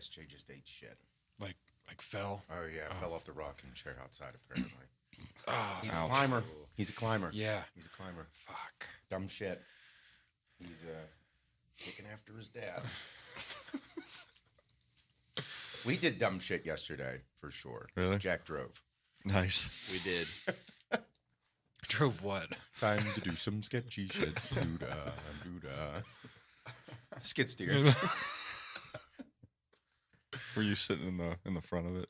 SJ just ate shit. Like fell. Oh yeah, fell off the rocking chair outside apparently. He's Ouch. a climber. He's a climber. Yeah. He's a climber. Fuck. Dumb shit. He's looking after his dad. We did dumb shit yesterday for sure. Really? Jack drove. Nice. We did. Drove what? Time to do some sketchy shit. Doo-da. Skid steer. Were you sitting in the front of it?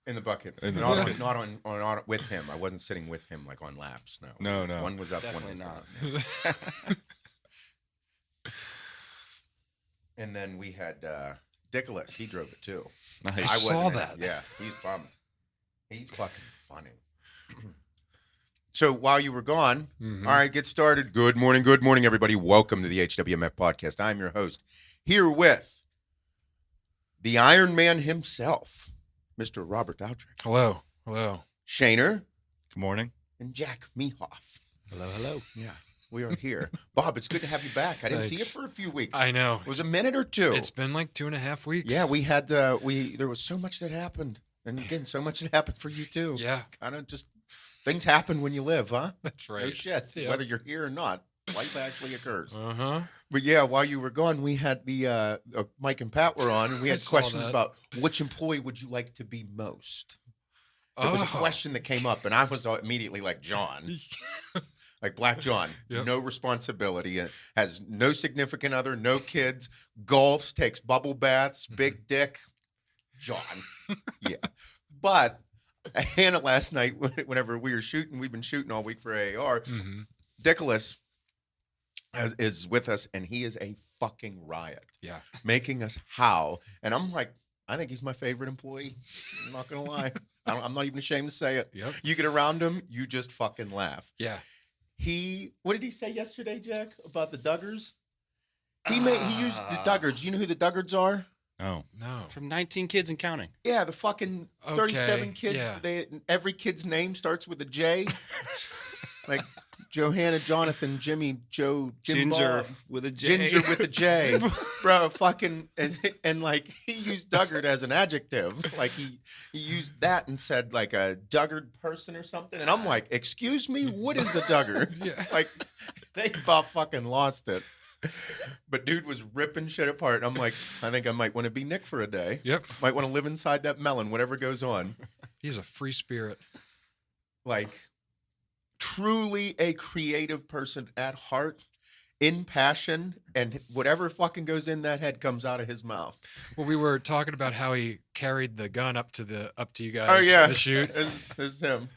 In the bucket. In the not bucket. on with him. I wasn't sitting with him like on laps. No. One was up, one Definitely was not. down. And then we had Dickolas. He drove it too. Nice. I wasn't saw in it. that. Yeah, he's bummed. He's fucking funny. So while you were gone, Mhm. all right, get started. Good morning, everybody. Welcome to the HWMF Podcast. I'm your host, here with the Iron Man himself, Mr. Robert Dautrich, Hello. Shaner, Good morning. and Jack Mehoff. Hello. Yeah, we are here. Bob, it's good to have you back. I didn't see you Thanks. for a few weeks. I know. It was a minute or two. It's been like 2.5 weeks. Yeah, we had there was so much that happened, and again, so much that happened for you too. Yeah. Kind of just things happen when you live, huh? That's right. No shit. Yeah. Whether you're here or not, life actually occurs. Uh-huh. But yeah, while you were gone, we had the Mike and Pat were on, and we I had saw questions that. about which employee would you like to be most. It was a question that came up, and I was immediately like John, like Black John, Yep. no responsibility, has no significant other, no kids, golfs, takes bubble baths, big dick, John. Yeah, but Hannah last night, whenever we were shooting, we've been shooting all week for AAR. Mhm. Dickolas is with us, and he is a fucking riot. Yeah. Making us howl. And I'm like, I think he's my favorite employee. I'm not going to lie. I'm not even ashamed to say it. Yep. You get around him, you just fucking laugh. Yeah. What did he say yesterday, Jack, about the Duggars? He used the Duggars. Do you know who the Duggars are? Oh. No. From 19 kids and counting. Yeah, the fucking 37 Okay, kids. yeah. Every kid's name starts with a J. Like Johanna, Jonathan, Jimmy, Joe, Jim Ginger Bob. with a J. Ginger with a J. Bro, fucking, and like he used Duggard as an adjective. Like he used that and said like a Duggard person or something. And I'm like, excuse me, what is a Duggard? Yeah. Like they about fucking lost it. But dude was ripping shit apart. I'm like, I think I might want to be Nick for a day. Yep. Might want to live inside that melon, whatever goes on. He's a free spirit. Like truly a creative person at heart, in passion, and whatever fucking goes in that head comes out of his mouth. Well, we were talking about how he carried the gun up to you guys. Oh yeah, The shoot. It's him.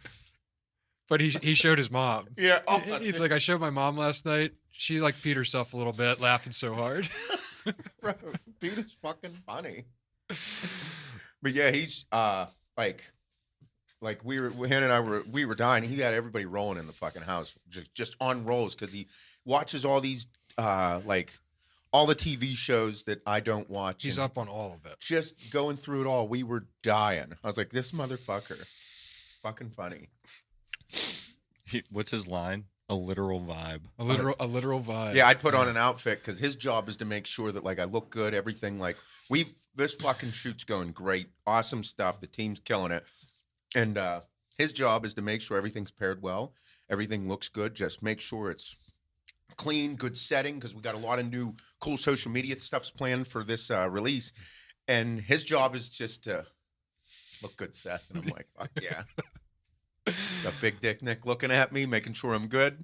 But he showed his mom. Yeah. Oh, He's like, I showed my mom last night. She like peed herself a little bit, laughing so hard. bro, dude is fucking funny. But yeah, he's like Hannah and I were dying. He had everybody rolling in the fucking house, just on rolls, because he watches all these like all the TV shows that I don't watch. He's and up on all of it. just going through it all. We were dying. I was like, this motherfucker, fucking funny. What's his line? A literal vibe. A literal vibe. Yeah, I'd put on an outfit because his job is to make sure that like I look good, everything. Like this fucking shoot's going great, awesome stuff. The team's killing it, and his job is to make sure everything's paired well, everything looks good. Just make sure it's clean, good setting, because we got a lot of new cool social media stuff's planned for this release, and his job is just to look good, Seth. And I'm like, fuck yeah. Got big dick Nick looking at me, making sure I'm good.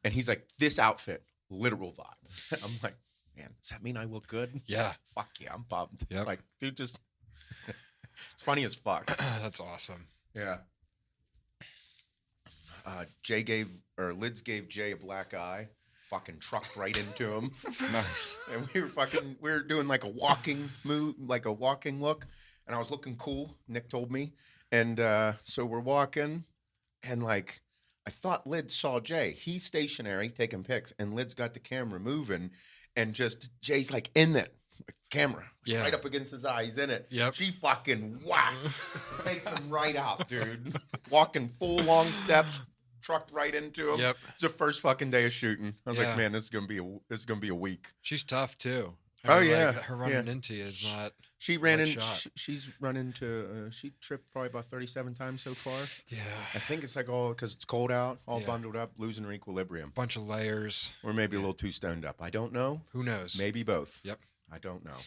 And he's like, this outfit, literal vibe. I'm like, man, does that mean I look good? Yeah. Fuck yeah, I'm pumped. Yep. Like, dude, just, it's funny as fuck. That's awesome. Yeah. Lids gave Jay a black eye, fucking trucked right into him. Nice. And we were doing like a walking move, like a walking look. And I was looking cool, Nick told me. And so we're walking, and like, I thought Lid saw Jay. He's stationary, taking pics, and Lid's got the camera moving, and just Jay's like in it, camera, Yeah. right up against his eye. He's in it. Yep. She fucking whack, takes him right out, dude. Walking full long steps, trucked right into him. Yep. It's the first fucking day of shooting. I was Yeah. like, man, this is gonna be a week. She's tough too. I mean, yeah, like, her running into you is not. She ran Light in. shot. She's run into. She tripped probably about 37 times so far. Yeah, I think it's like all because it's cold out, all Yeah. bundled up, losing her equilibrium, bunch of layers. or maybe a little too stoned up. I don't know. Who knows? Maybe both. Yep. I don't know.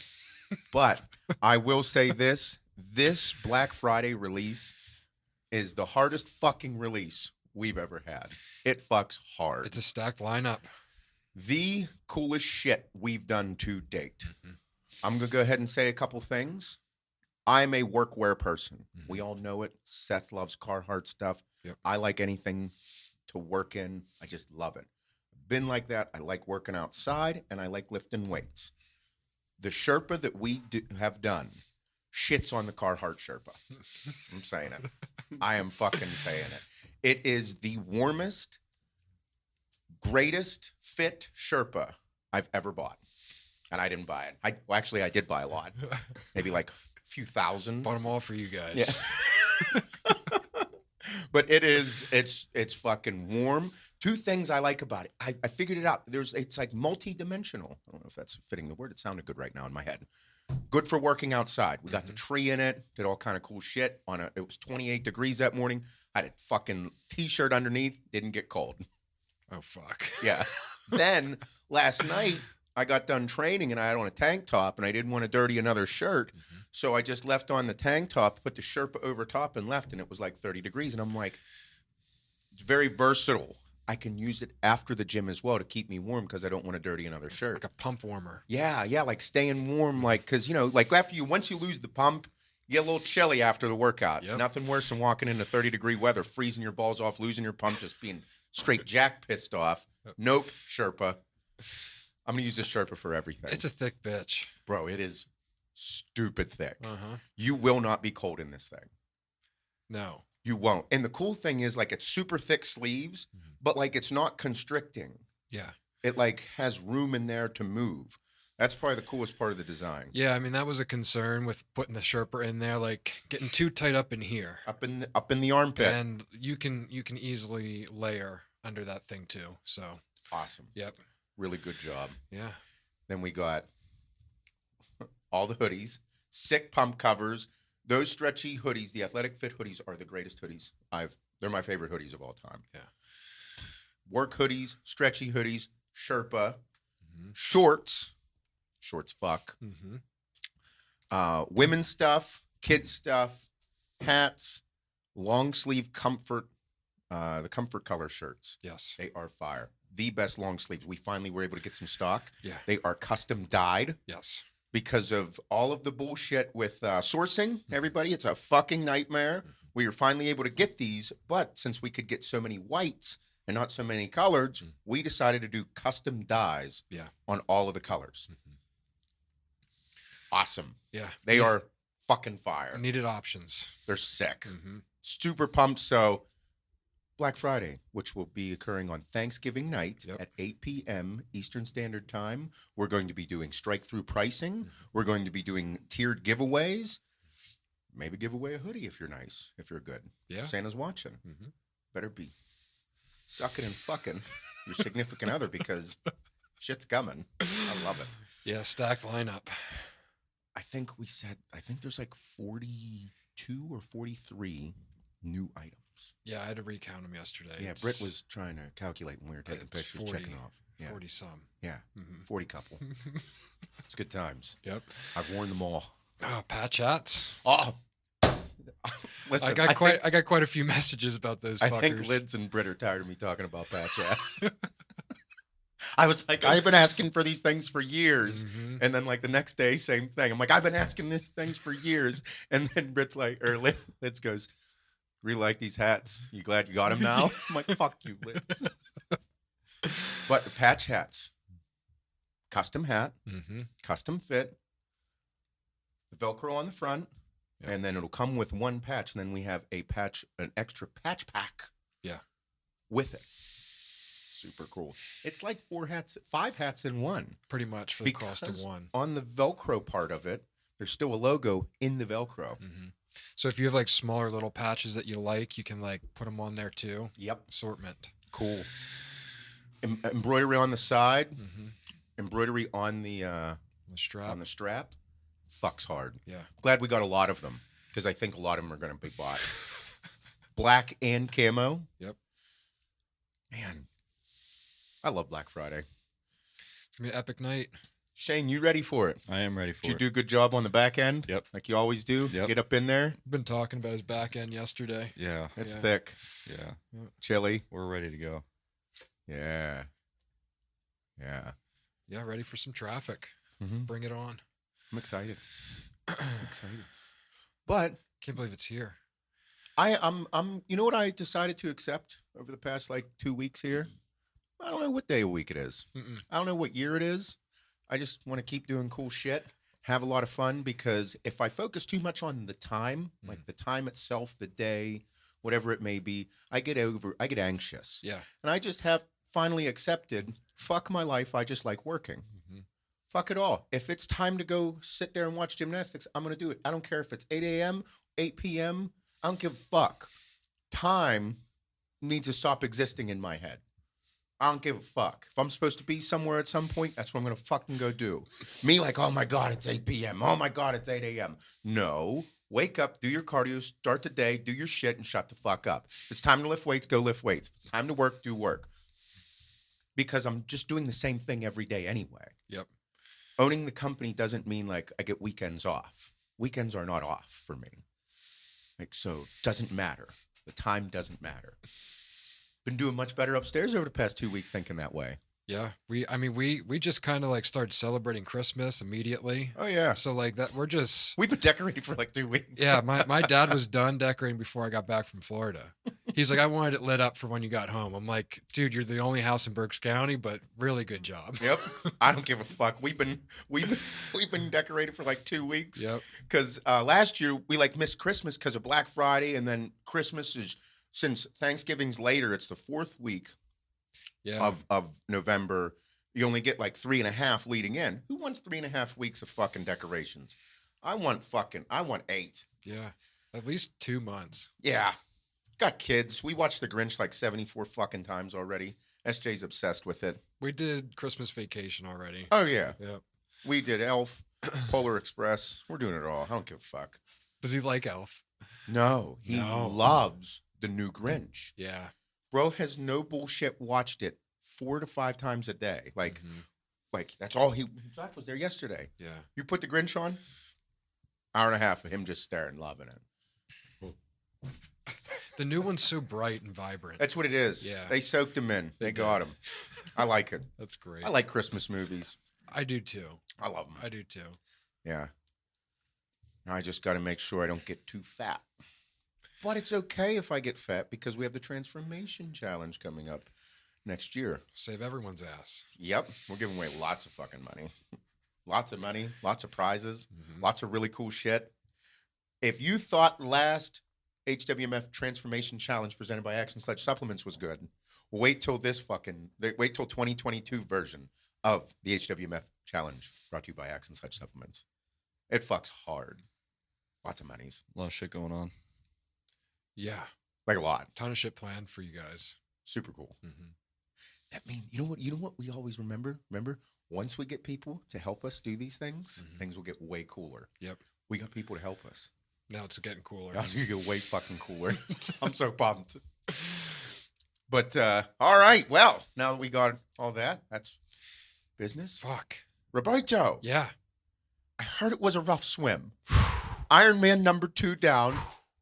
But I will say this: this Black Friday release is the hardest fucking release we've ever had. It fucks hard. It's a stacked lineup. The coolest shit we've done to date. I'm going to go ahead and say a couple things. I'm a workwear person. We all know it. Seth loves Carhartt stuff. Yep. I like anything to work in. I just love it. Been like that. I like working outside, and I like lifting weights. The Sherpa that we have done shits on the Carhartt Sherpa. I'm saying it. I am fucking saying it. It is the warmest, greatest fit Sherpa I've ever bought. And I didn't buy it. Actually, I did buy a lot. Maybe like a few thousand. Bought them all for you guys. Yeah. But it's fucking warm. Two things I like about it. I figured it out. It's like multi-dimensional. I don't know if that's fitting the word. It sounded good right now in my head. Good for working outside. We got the tree in it. Did all kind of cool shit. It was 28 degrees that morning. I had a fucking t-shirt underneath. Didn't get cold. Oh fuck. Yeah. Then last night I got done training and I had on a tank top and I didn't want to dirty another shirt. So I just left on the tank top, put the Sherpa over top and left, and it was like 30 degrees. And I'm like, it's very versatile. I can use it after the gym as well to keep me warm because I don't want to dirty another shirt. Like a pump warmer. Yeah, like staying warm, like, because, like once you lose the pump, you get a little chilly after the workout. Yep. Nothing worse than walking into 30-degree weather, freezing your balls off, losing your pump, just being straight jack pissed off. Nope, Sherpa. I'm going to use this Sherpa for everything. It's a thick bitch. Bro, it is stupid thick. Uh-huh. You will not be cold in this thing. No. You won't. And the cool thing is, like, it's super thick sleeves, but, like, it's not constricting. Yeah. It, like, has room in there to move. That's probably the coolest part of the design. Yeah, I mean, that was a concern with putting the Sherpa in there, like getting too tight up in here. Up in the armpit. And you can easily layer under that thing too. So Awesome. yep. Really good job. Yeah. Then we got all the hoodies, sick pump covers. Those stretchy hoodies, the athletic fit hoodies, are the greatest hoodies. They're my favorite hoodies of all time. Yeah. Work hoodies, stretchy hoodies, Sherpa, shorts fuck. Women's stuff, kids stuff, hats, long sleeve comfort, the comfort color shirts. Yes. They are fire. The best long sleeves. We finally were able to get some stock. Yeah. They are custom dyed. Yes. Because of all of the bullshit with sourcing, everybody, it's a fucking nightmare. We were finally able to get these, but since we could get so many whites and not so many colors, we decided to do custom dyes on all of the colors. Awesome. Yeah. They are fucking fire. Needed options. They're sick. Super pumped. So Black Friday, which will be occurring on Thanksgiving night at 8 p.m. Eastern Standard Time. We're going to be doing strike-through pricing. We're going to be doing tiered giveaways. Maybe give away a hoodie if you're nice, if you're good. Yeah. Santa's watching. Better be sucking and fucking your significant other because shit's coming. I love it. Yeah, stacked lineup. I think there's like 42 or 43 new items. Yeah, I had to recount them yesterday. Yeah, Britt was trying to calculate when we were taking it's pictures, 40, checking off. Yeah. 40 some. Yeah, 40 couple. It's good times. Yep. I've worn them all. Oh, patch hats. Oh, listen, I got quite a few messages about those fuckers. I think Lids and Britt are tired of me talking about patch hats. I was like, I've been asking for these things for years. And then like the next day, same thing. I'm like, I've been asking these things for years. And then Britt's like, or Lids goes, really like these hats. You glad you got them now? I'm like, fuck you, Lids. But the patch hats, custom hat, custom fit, the Velcro on the front, and then it'll come with one patch. And then we have an extra patch pack. Yeah. With it. Super cool. It's like 5 hats in one. Pretty much for the cost of one. On the Velcro part of it, there's still a logo in the Velcro. So if you have like smaller little patches that you like, you can like put them on there too. Yep. Assortment. Cool. Embroidery on the side. Embroidery on the The strap. on the strap, fucks hard. Yeah. Glad we got a lot of them because I think a lot of them are going to be bought. Black and camo. Yep. Man, I love Black Friday. It's gonna be an epic night. Shane, you ready for it? I am ready for Did you it. do a good job on the back end? Yep. Like you always do? Yep. Get up in there. Been talking about his back end yesterday. Yeah. It's Yeah. thick. Yeah. Chili. We're ready to go. Yeah. Yeah. Yeah, ready for some traffic. Mm-hmm. Bring it on. I'm excited. I'm excited. But Can't believe it's here. I'm you know what I decided to accept over the past like 2 weeks here? I don't know what day of week it is. Mm-mm. I don't know what year it is. I just want to keep doing cool shit, have a lot of fun, because if I focus too much on the time, like the time itself, the day, whatever it may be, I get anxious. Yeah. And I just have finally accepted, fuck my life, I just like working. Mm-hmm. Fuck it all. If it's time to go sit there and watch gymnastics, I'm going to do it. I don't care if it's 8 a.m., 8 p.m., I don't give a fuck. Time needs to stop existing in my head. I don't give a fuck. If I'm supposed to be somewhere at some point, that's what I'm going to fucking go do. Me like, oh my God, it's 8 p.m. Oh my God, it's 8 a.m. No. Wake up, do your cardio, start the day, do your shit, and shut the fuck up. If it's time to lift weights, go lift weights. If it's time to work, do work. Because I'm just doing the same thing every day anyway. Yep. Owning the company doesn't mean like I get weekends off. Weekends are not off for me. Like, so it doesn't matter. The time doesn't matter. Been doing much better upstairs over the past 2 weeks thinking that way. Yeah. We just kind of like started celebrating Christmas immediately. Oh, yeah. So like that, we're just, We've been decorating for like 2 weeks. yeah, my dad was done decorating before I got back from Florida. He's like, I wanted it lit up for when you got home. I'm like, dude, you're the only house in Berks County, but really good job. Yep. I don't give a fuck. We've been decorating for like 2 weeks. Yep. Because last year we like missed Christmas because of Black Friday, and then Christmas is, since Thanksgiving's later, it's the 4th week Yeah. of November. You only get like 3.5 leading in. Who wants 3.5 weeks of fucking decorations? I want 8. Yeah. At least 2 months. Yeah. Got kids. We watched The Grinch like 74 fucking times already. SJ's obsessed with it. We did Christmas Vacation already. Oh, yeah. Yep. We did Elf, Polar Express. We're doing it all. I don't give a fuck. Does he like Elf? No, he No. loves the new Grinch. Yeah. Bro has no bullshit watched it 4 to 5 times a day. Like, Mhm. like that's all he. Zach was there yesterday. Yeah. You put the Grinch on, hour and a half of him just staring, loving it. The new one's so bright and vibrant. That's what it is. Yeah. They soaked him in. They They got him. I like it. That's great. I like Christmas movies. I do too. I love them. I do too. Yeah. Now I just got to make sure I don't get too fat. But it's okay if I get fat because we have the Transformation Challenge coming up next year. Save everyone's ass. Yep. We're giving away lots of fucking money. Lots of money, lots of prizes, lots of really cool shit. If you thought last HWMF Transformation Challenge presented by Action Sledge Supplements was good, wait till 2022 version of the HWMF Challenge brought to you by Action Sledge Supplements. It fucks hard. Lots of monies. A lot of shit going on. Yeah. Like a lot. Ton of shit planned for you guys. Super cool. Mm-hmm. That means, you know what we always remember? Remember, once we get people to help us do these things, things will get way cooler. Yep. We got people to help us. Now it's getting cooler. Now it's gonna get way fucking cooler. I'm so pumped. But all right, well, now that we got all that, that's business. Fuck. Roberto, Yeah. I heard it was a rough swim. Ironman number 2 down.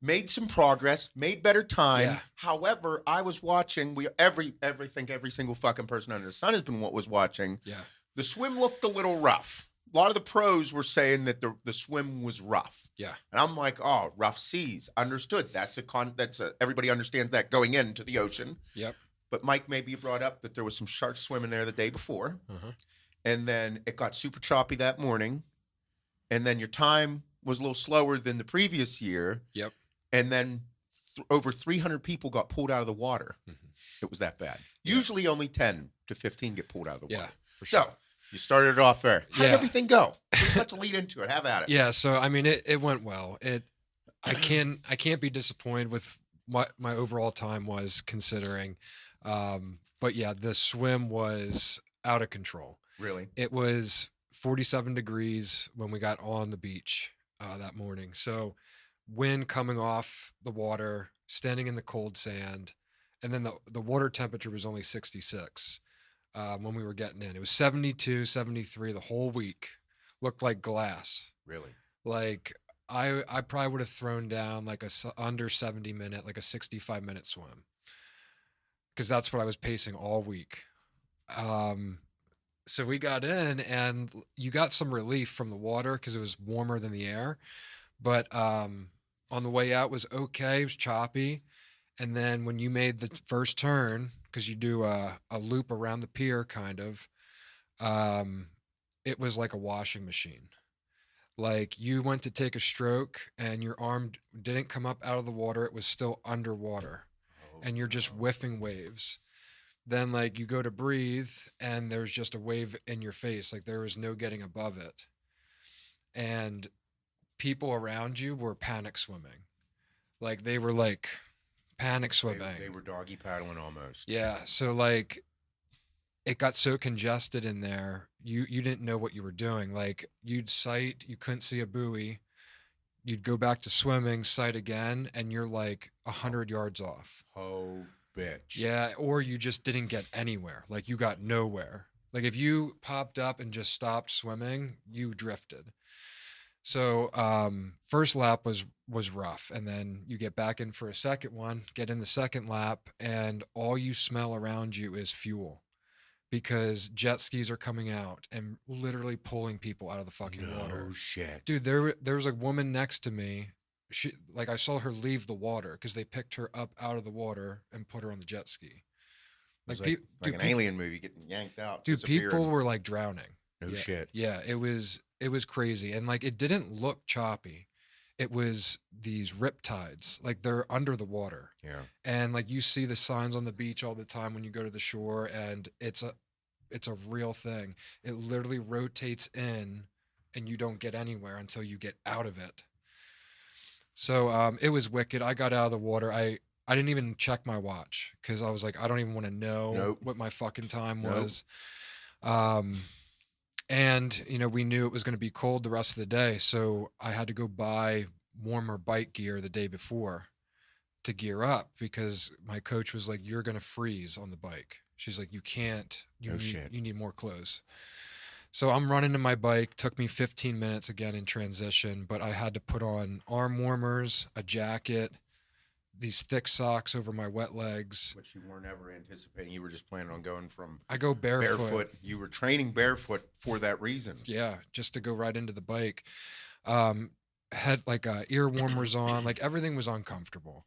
Made some progress, made better time. Yeah. However, I was watching. Every single fucking person under the sun has been was watching. Yeah. The swim looked a little rough. A lot of the pros were saying that the swim was rough. Yeah. And I'm like, oh, rough seas. Understood. Everybody understands that going into the ocean. Yep. But Mike, maybe you brought up that there was some sharks swimming there the day before. Uh-huh. And then it got super choppy that morning. And then your time was a little slower than the previous year. Yep. And then over 300 people got pulled out of the water. Mm-hmm. It was that bad. Yeah. Usually only 10 to 15 get pulled out of the Yeah. water. For sure. So you started it off there. How did Yeah. everything go? Let's lead into it. Have at it. Yeah. So I mean, it went well. I can't be disappointed with what my overall time was considering. But yeah, the swim was out of control. Really? It was 47 degrees when we got on the beach that morning. So wind coming off the water, standing in the cold sand, and then the water temperature was only 66 when we were getting in. It was 72, 73 the whole week. Looked like glass. Really? Like I probably would have thrown down like under 70 minute, like a 65-minute swim, because that's what I was pacing all week. So we got in, and you got some relief from the water because it was warmer than the air. But on the way out was okay. It was choppy. And then when you made the first turn, because you do a loop around the pier, kind of, it was like a washing machine. Like you went to take a stroke and your arm didn't come up out of the water. It was still underwater, and you're just whiffing waves. Then like you go to breathe and there's just a wave in your face. Like there was no getting above it. And people around you were panic swimming. Like they were like panic swimming. They were doggy paddling almost. Yeah. So like it got so congested in there. You didn't know what you were doing. Like you'd sight, you couldn't see a buoy. You'd go back to swimming, sight again, and you're like 100 yards off. Oh, bitch. Yeah, or you just didn't get anywhere. Like you got nowhere. Like if you popped up and just stopped swimming, you drifted. So first lap was rough, and then you get back in for a second one, get in the second lap, and all you smell around you is fuel, because jet skis are coming out and literally pulling people out of the fucking water. No shit. Dude, there was a woman next to me. She, like, I saw her leave the water because they picked her up out of the water and put her on the jet ski. Like, Like, like an alien movie getting yanked out. dude, people disappearing. were like drowning. No Yeah. shit. Yeah, it was crazy. And like it didn't look choppy. It was these rip tides. Like they're under the water. Yeah. And like you see the signs on the beach all the time when you go to the shore, and it's a real thing. It literally rotates in and you don't get anywhere until you get out of it. So it was wicked. I got out of the water. I didn't even check my watch because I was like, I don't even want to know what my fucking time was. And, you know, we knew it was going to be cold the rest of the day. So I had to go buy warmer bike gear the day before to gear up, because my coach was like, you're going to freeze on the bike. She's like, you can't, you need more clothes. So I'm running to my bike. Took me 15 minutes again in transition, but I had to put on arm warmers, a jacket, these thick socks over my wet legs. Which you weren't ever anticipating. You were just planning on going from I go barefoot. You were training barefoot for that reason. Yeah, just to go right into the bike. Had like ear warmers on, like everything was uncomfortable.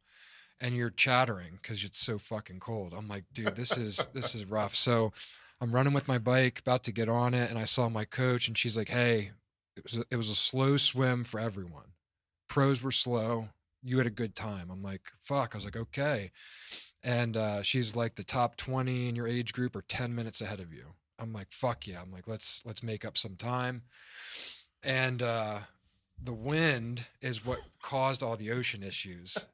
And you're chattering because it's so fucking cold. I'm like, dude, this is rough. So I'm running with my bike, about to get on it, and I saw my coach, and she's like, hey, it was a slow swim for everyone. Pros were slow. You had a good time. I'm like, fuck. I was like, okay. And she's like, the top 20 in your age group are 10 minutes ahead of you. I'm like, fuck yeah. I'm like, let's make up some time. And the wind is what caused all the ocean issues.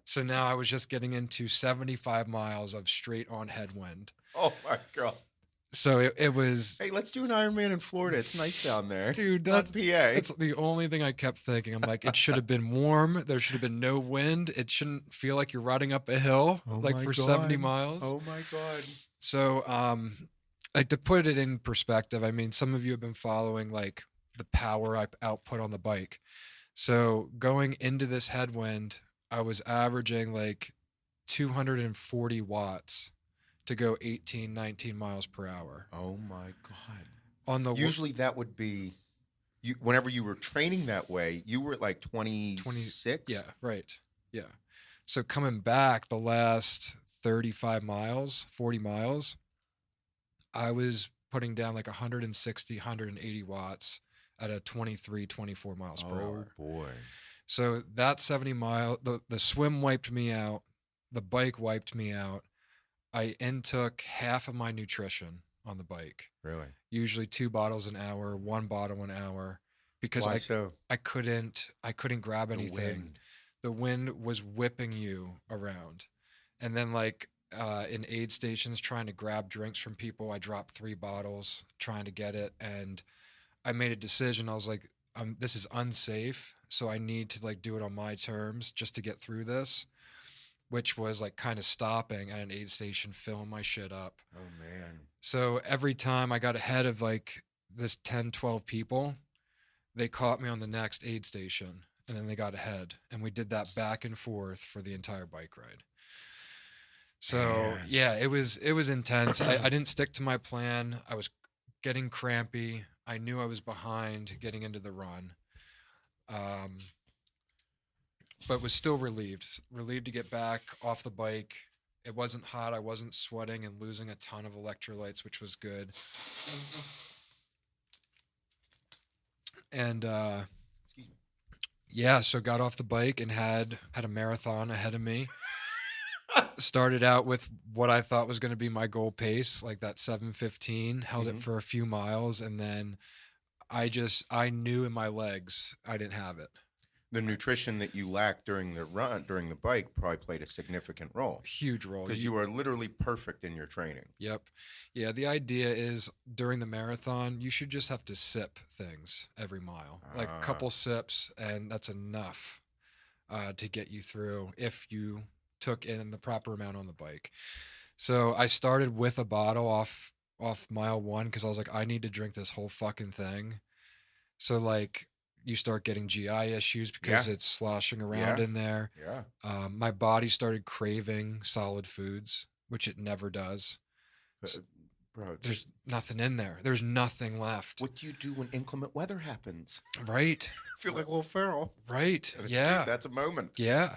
So now I was just getting into 75 miles of straight on headwind. Oh my God. So it was. Hey, let's do an Ironman in Florida. It's nice down there. Dude, that's PA. That's the only thing I kept thinking. I'm like, it should have been warm. There should have been no wind. It shouldn't feel like you're riding up a hill, like for 70 miles. Oh my God. So, like, to put it in perspective, I mean, some of you have been following like the power I output on the bike. So going into this headwind, I was averaging like 240 watts to go 18, 19 miles per hour. Oh my God. On the Usually that would be, whenever you were training that way, you were at like 26? Yeah, right. Yeah. So coming back the last 35 miles, 40 miles, I was putting down like 160, 180 watts at a 23, 24 miles per hour. Oh boy. So that 70 mile, the swim wiped me out. The bike wiped me out. I intook half of my nutrition on the bike. Really? Usually 2 bottles an hour, 1 bottle an hour, because I couldn't grab anything. The wind was whipping you around. And then like in aid stations trying to grab drinks from people, I dropped 3 bottles trying to get it. And I made a decision. I was like, this is unsafe, so I need to like do it on my terms just to get through this, which was like kind of stopping at an aid station, filling my shit up. Oh man. So every time I got ahead of like this 10, 12 people, they caught me on the next aid station and then they got ahead. And we did that back and forth for the entire bike ride. So Man. yeah, it was intense. I didn't stick to my plan. I was getting crampy. I knew I was behind getting into the run. But was still relieved to get back off the bike. It wasn't hot. I wasn't sweating and losing a ton of electrolytes, which was good. And yeah, so got off the bike and had a marathon ahead of me. Started out with what I thought was going to be my goal pace, like that 7:15, held it for a few miles, and then I knew in my legs I didn't have it. The nutrition that you lacked during the bike probably played a significant role. Huge role. Because you were literally perfect in your training. Yep. Yeah, the idea is during the marathon, you should just have to sip things every mile. Like a couple sips, and that's enough to get you through if you took in the proper amount on the bike. So I started with a bottle off mile 1 because I was like, I need to drink this whole fucking thing. So like you start getting GI issues because it's sloshing around in there. Yeah. My body started craving solid foods, which it never does. Bro, There's nothing in there. There's nothing left. what do you do when inclement weather happens? Right. I feel like Will Ferrell. Right. Dude, Yeah. that's a moment. Yeah.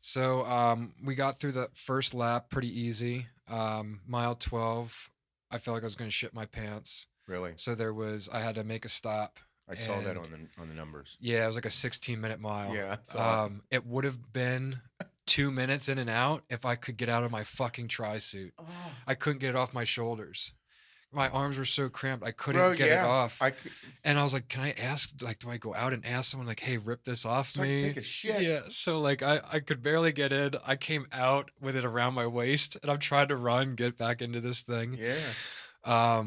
So we got through the first lap pretty easy. Mile 12, I felt like I was going to shit my pants. Really? So I had to make a stop. I saw that And on the numbers. Yeah, it was like a 16-minute mile. Yeah. I saw it. It would have been 2 minutes in and out if I could get out of my fucking tri-suit. Oh. I couldn't get it off my shoulders. My arms were so cramped. I couldn't get it off. And I was like, can I ask, like, do I go out and ask someone like, hey, rip this off So I me? can take a shit. Yeah. So like I could barely get in. I came out with it around my waist and I'm trying to run, get back into this thing. Yeah.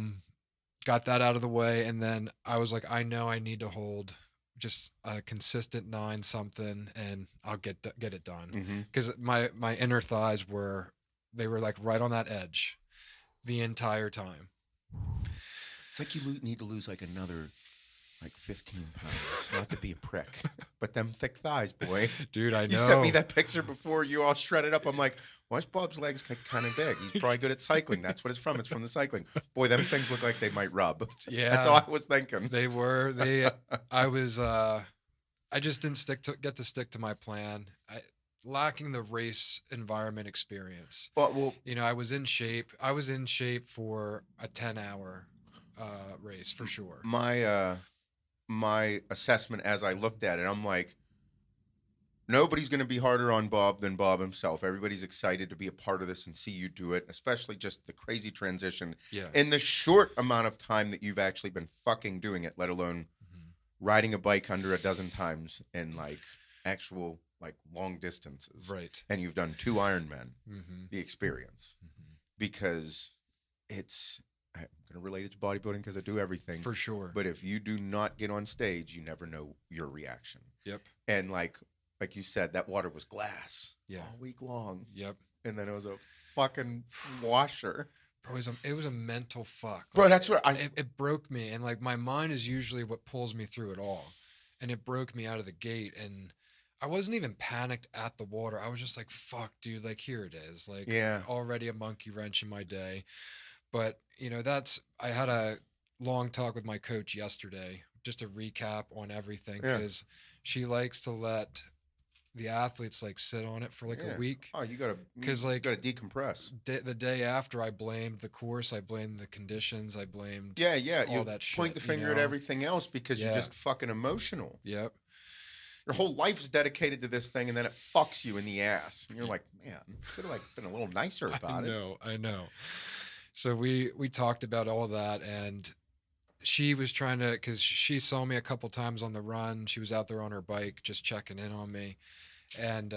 Got that out of the way. And then I was like, I know I need to hold just a consistent 9 something and I'll get it done. Mm-hmm. Cause my inner thighs were like right on that edge the entire time. It's like you need to lose like another 15 pounds. Not to be a prick, but them thick thighs, boy. Dude, I know. You sent me that picture before you all shredded up. I'm like, why's Bob's legs kind of big? He's probably good at cycling. That's what it's from. It's from the cycling. Boy, them things look like they might rub. Yeah. That's all I was thinking. I just didn't get to stick to my plan. Lacking the race environment experience. Well, I was in shape. I was in shape for a 10-hour race for sure. My assessment as I looked at it, I'm like, nobody's going to be harder on Bob than Bob himself. Everybody's excited to be a part of this and see you do it, especially just the crazy transition in the short amount of time that you've actually been fucking doing it, let alone riding a bike under a dozen times and actual long distances. Right. And you've done 2 Ironmen, the experience, because I'm going to relate it to bodybuilding because I do everything. For sure. But if you do not get on stage, you never know your reaction. Yep. And like you said, that water was glass all week long. Yep. And then it was a fucking washer. Bro, it was a mental fuck. Bro, that's what it broke me. And my mind is usually what pulls me through it all. And it broke me out of the gate. And I wasn't even panicked at the water. I was just like, fuck, dude, here it is. Already a monkey wrench in my day. But, I had a long talk with my coach yesterday, just to recap on everything, because she likes to let the athletes sit on it for a week. Oh, you gotta decompress. The day after, I blamed the course, I blamed the conditions, I blamed all that you shit. Point the finger at everything else because you're just fucking emotional. Yep. Your whole life's dedicated to this thing, and then it fucks you in the ass, and you're like, man, could have been a little nicer about it. I know. So we talked about all that, and she was trying to, because she saw me a couple times on the run. She was out there on her bike just checking in on me, and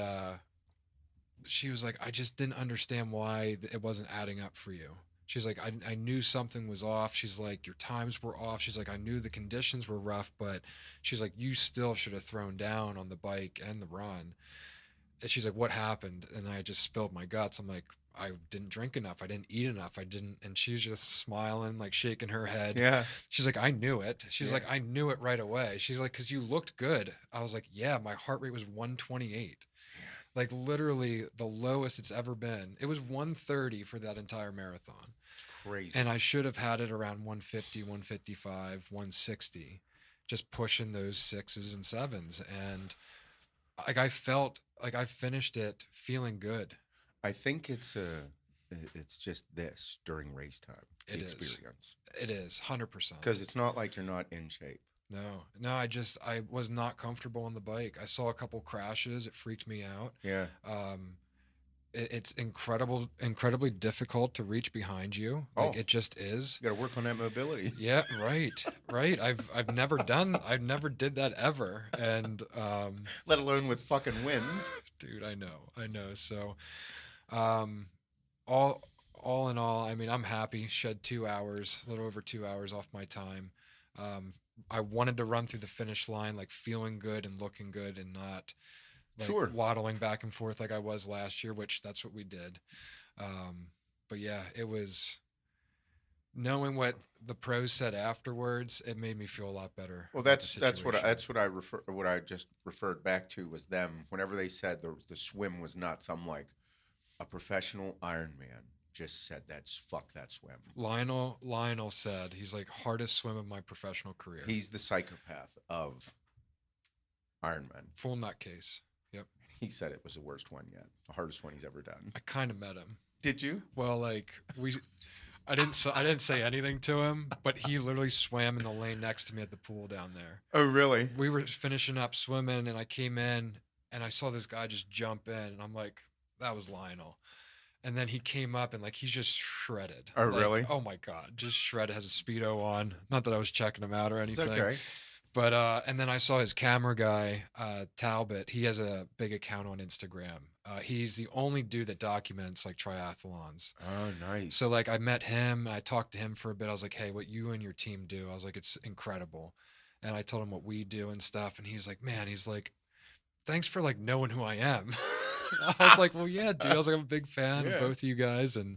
she was like, I just didn't understand why it wasn't adding up for you. She's like, I knew something was off. She's like, your times were off. She's like, I knew the conditions were rough, but she's like, you still should have thrown down on the bike and the run. And she's like, what happened? And I just spilled my guts. I'm like, I didn't drink enough. I didn't eat enough. I didn't. And she's just smiling, like shaking her head. Yeah. She's like, I knew it. She's Yeah. like, I knew it right away. She's like, because you looked good. I was like, yeah, my heart rate was 128. Like literally the lowest it's ever been. It was 130 for that entire marathon. It's crazy. And I should have had it around 150, 155, 160, just pushing those 6s and 7s. And like I felt like I finished it feeling good. I think it's just this during race time. It is. Experience. It is 100%. Because it's not like you're not in shape. No, I was not comfortable on the bike. I saw a couple crashes. It freaked me out. Yeah. It's incredibly difficult to reach behind you. Like Oh. it just is. You got to work on that mobility. Yeah, right. I've never did that ever. And Let alone with fucking wins. dude, I know. So, all in all, I mean, I'm happy. Shed 2 hours, a little over 2 hours off my time. I wanted to run through the finish line, like feeling good and looking good and not like waddling back and forth like I was last year, which that's what we did. But yeah, it was knowing what the pros said afterwards. It made me feel a lot better. Well, about the that's what situation. what I just referred back to was them. Whenever they said the swim was nuts, I'm like, a professional Ironman just said fuck that swim. Lionel said, he's like, hardest swim of my professional career. He's the psychopath of Ironman. Full nutcase. Yep. He said it was the worst one yet, the hardest one he's ever done. I kind of met him. Did you? Well, like I didn't say anything to him, but he literally swam in the lane next to me at the pool down there. Oh, really? We were finishing up swimming, and I came in, and I saw this guy just jump in, and I'm like, that was Lionel. And then he came up and like he's just shredded. Oh, Like, really? Oh my God, just shredded. Has a Speedo on. Not that I was checking him out or It's anything. okay. But and then I saw his camera guy, Talbot. He has a big account on Instagram. He's the only dude that documents like triathlons. Oh, nice. So like I met him and I talked to him for a bit. I was like, hey, what you and your team do? I was like, it's incredible. And I told him what we do and stuff. And he's like, man, he's like, thanks for like knowing who I am. I was like, well, yeah, dude. I was like, I'm a big fan Yeah. of both of you guys. And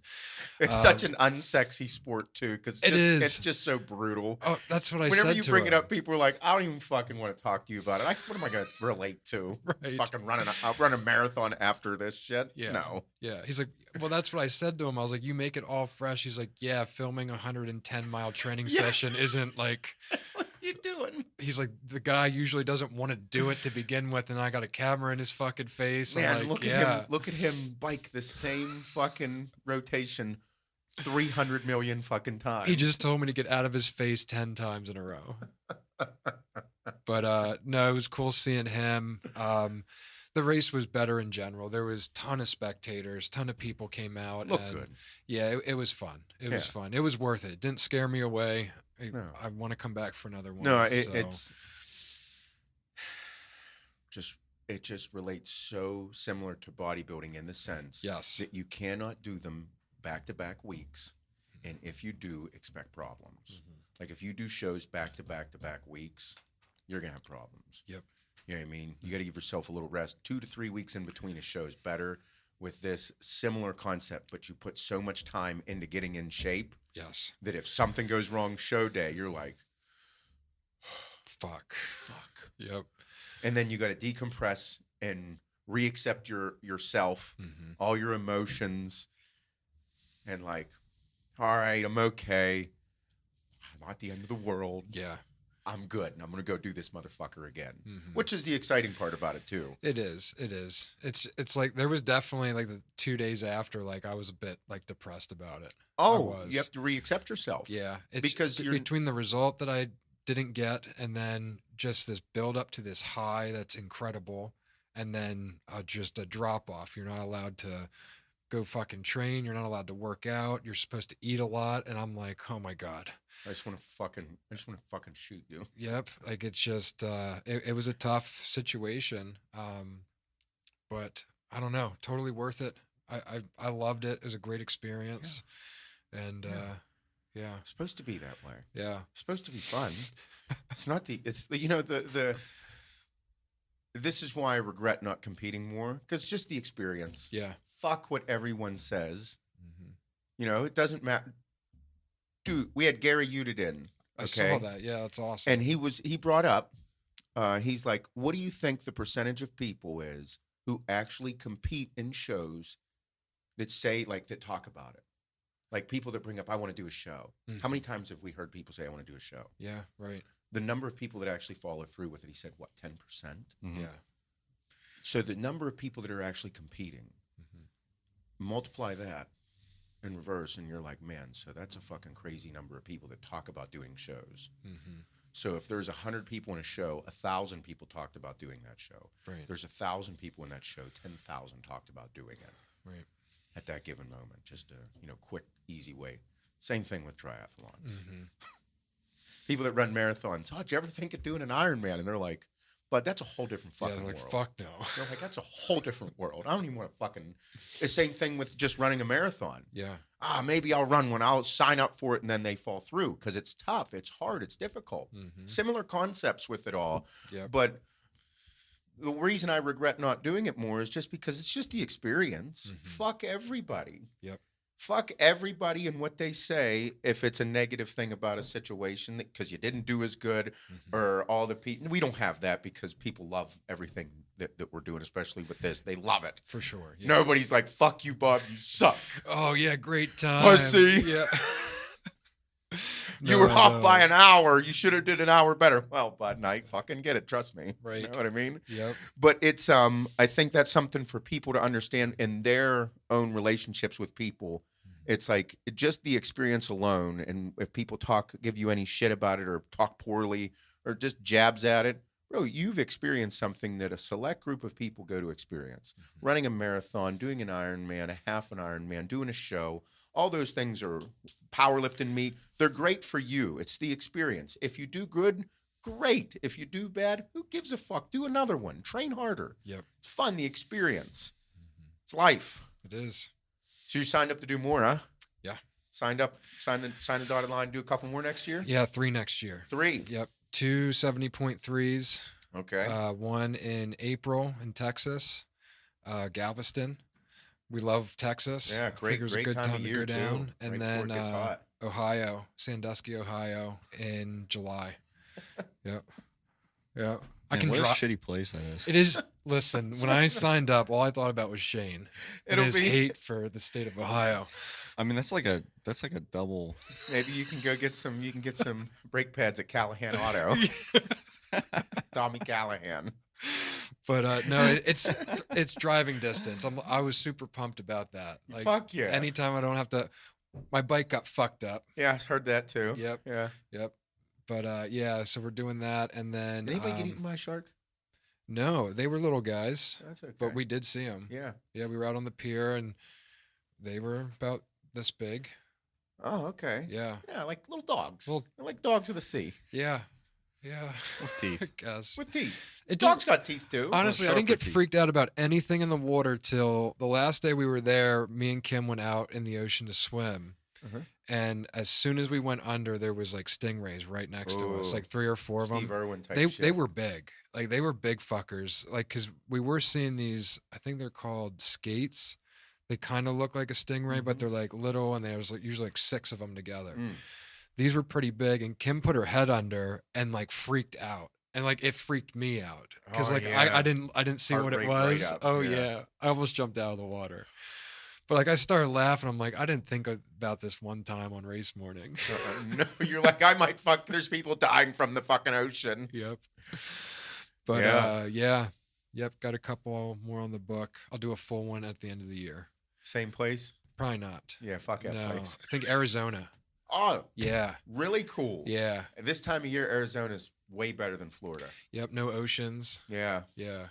it's such an unsexy sport too, because it's just so brutal. oh, that's what I said. Whenever you to bring it him. up, people are like, I don't even fucking want to talk to you about it. What am I going to relate to? Right. Fucking I'll run a marathon after this shit? Yeah. No. Yeah. He's like, well, that's what I said to him. I was like, you make it all fresh. He's like, yeah, filming a 110-mile training Yeah. session isn't like, What are you doing? he's like, the guy usually doesn't want to do it to begin with. And I got a camera in his fucking face. I'm Man, like, look yeah. at him bike the same fucking rotation 300 million fucking times. He just told me to get out of his face 10 times in a row. But no, it was cool seeing him. The race was better in general. There was a ton of spectators, ton of people came out. Looked and good. Yeah, it was fun. It was Yeah. fun. It was worth it. It didn't scare me away. No. I want to come back for another one. No, so. it just relates so similar to bodybuilding in the sense Yes. that you cannot do them back-to-back weeks, and if you do, expect problems. Like if you do shows back-to-back weeks, you're gonna have problems. Yep. You know what I mean? You got to give yourself a little rest. 2 to 3 weeks in between a show is better. With this similar concept, but you put so much time into getting in shape Yes. that if something goes wrong show day, you're like, Fuck. Yep. and then you got to decompress and reaccept yourself, Mm-hmm. all your emotions, and like, all right, I'm okay. Not the end of the world. Yeah. I'm good, and I'm gonna go do this motherfucker again. Mhm. Which is the exciting part about it too. It is. It's like there was definitely like the 2 days after, like I was a bit like depressed about it. Oh, was. you have to reaccept yourself. Yeah. It's Because you're- between the result that I didn't get and then just this build up to this high that's incredible. And then just a drop off. You're not allowed to go fucking train. You're not allowed to work out. You're supposed to eat a lot. And I'm like, oh my God. I just want to fucking shoot you. Yep. Like it's just, it was a tough situation. But I don't know, totally worth it. I loved it. It was a great experience. And yeah, It's supposed to be that way. yeah, It's supposed to be fun. It's not the this is why I regret not competing more, because it's just the experience. yeah. Fuck what everyone says. Mm-hmm. It doesn't matter. Dude, we had Gary Udit in. I saw that. Yeah, that's awesome. And he brought up, he's like, what do you think the percentage of people is who actually compete in shows that say, like, that talk about it? Like people that bring up, I want to do a show. Mm-hmm. How many times have we heard people say, I want to do a show? Yeah, right. The number of people that actually follow through with it, he said, what, 10%? Mhm. Yeah. So the number of people that are actually competing, multiply that in reverse, and you're like, man, so that's a fucking crazy number of people that talk about doing shows. Mm-hmm. So if there's 100 people in a show, 1,000 people talked about doing that show. Right. There's 1,000 people in that show, 10,000 talked about doing it Right. at that given moment. Just a quick, easy way. Same thing with triathlons. Mm-hmm. People that run marathons, did you ever think of doing an Ironman? And they're like, but that's a whole different Yeah, fucking they're like, world. fuck no. They're like, that's a whole different world. I don't even want to fucking. The same thing with just running a marathon. Yeah. Maybe I'll run one. I'll sign up for it, and then they fall through because it's tough, it's hard, it's difficult. Mm-hmm. Similar concepts with it all. Yeah. But the reason I regret not doing it more is just because it's just the experience. Mhm. Fuck everybody. Yep. Fuck everybody and what they say if it's a negative thing about a situation because you didn't do as good Mm-hmm. or all the people. We don't have that because people love everything that we're doing, especially with this. They love it. For sure. Yeah. Nobody's like, fuck you, Bob, you suck. Oh yeah, great time. Pussy. Yeah. You were off by an hour. You should have did an hour better. Well, Bud, now you fucking get it. Trust me. Right. You know what I mean? Yep. But it's I think that's something for people to understand in their own relationships with people. It's like just the experience alone. And if people give you any shit about it or talk poorly or just jabs at it, bro, you've experienced something that a select group of people go to experience. Running a marathon, doing an Ironman, a half an Ironman, doing a show, all those things are powerlifting meet. They're great for you. It's the experience. If you do good, great. If you do bad, who gives a fuck? Do another one. Train harder. Yep. It's fun, the experience. It's life. It is. So you signed up to do more, huh? Yeah. Signed the dotted line, do a couple more next year? Yeah, 3 next year. 3. Yep. 2 70.3s. Okay. One in April in Texas, Galveston. We love Texas. Yeah, great- Figure it was great a good time of time to year, go too. down. Right And before then it gets hot. Ohio, Sandusky, Ohio in July. Yep. Yeah. I Man, can what a drop. shitty place that is. It is. Listen, when I signed up, all I thought about was Shane and It'll his be- hate for the state of Ohio. I mean, that's like a double. Maybe you can go get some. You can get some brake pads at Callahan Auto. Tommy Callahan. But no, it's driving distance. I was super pumped about that. Like, Fuck yeah. anytime I don't have to. My bike got fucked up. Yeah, I heard that too. Yep. Yeah. Yep. But yeah, so we're doing that, and then Did anybody get eaten by a shark? no, they were little guys, That's okay. but we did see them. Yeah. Yeah, we were out on the pier, and they were about this big. Oh, okay. Yeah. Yeah, like little dogs. Little- They're like dogs of the sea Yeah. Yeah. With I teeth. guess. with teeth. It Dogs didn't- got teeth too. Honestly, I didn't sharper get teeth. freaked out about anything in the water till the last day we were there. Me and Kim went out in the ocean to swim. Mhm. And as soon as we went under, there was like stingrays right next to us, Ooh. like 3 or 4 of Steve them. Irwin type They shit. were big, like they were big fuckers. Like, cause we were seeing these, I think they're called skates. They kind of look like a stingray, but Mhm. they're like little, and there's like usually like 6 of them together. Mm. These were pretty big, and Kim put her head under and like freaked out, and like it freaked me out because Oh, like yeah. I didn't see what it Heart rate right was. up, Oh yeah. yeah, I almost jumped out of the water. But like I started laughing. I'm like, I didn't think about this one time on race morning. No, you're like, I might fuck. There's people dying from the fucking ocean. Yep. But Yeah. yep, got a couple more on the book. I'll do a full one at the end of the year. Same place? Probably not. Yeah, fuck that No, place. I think Arizona. Oh, Yeah, really cool. yeah, At this time of year, Arizona's way better than Florida. yep. No oceans. Yeah. Yeah,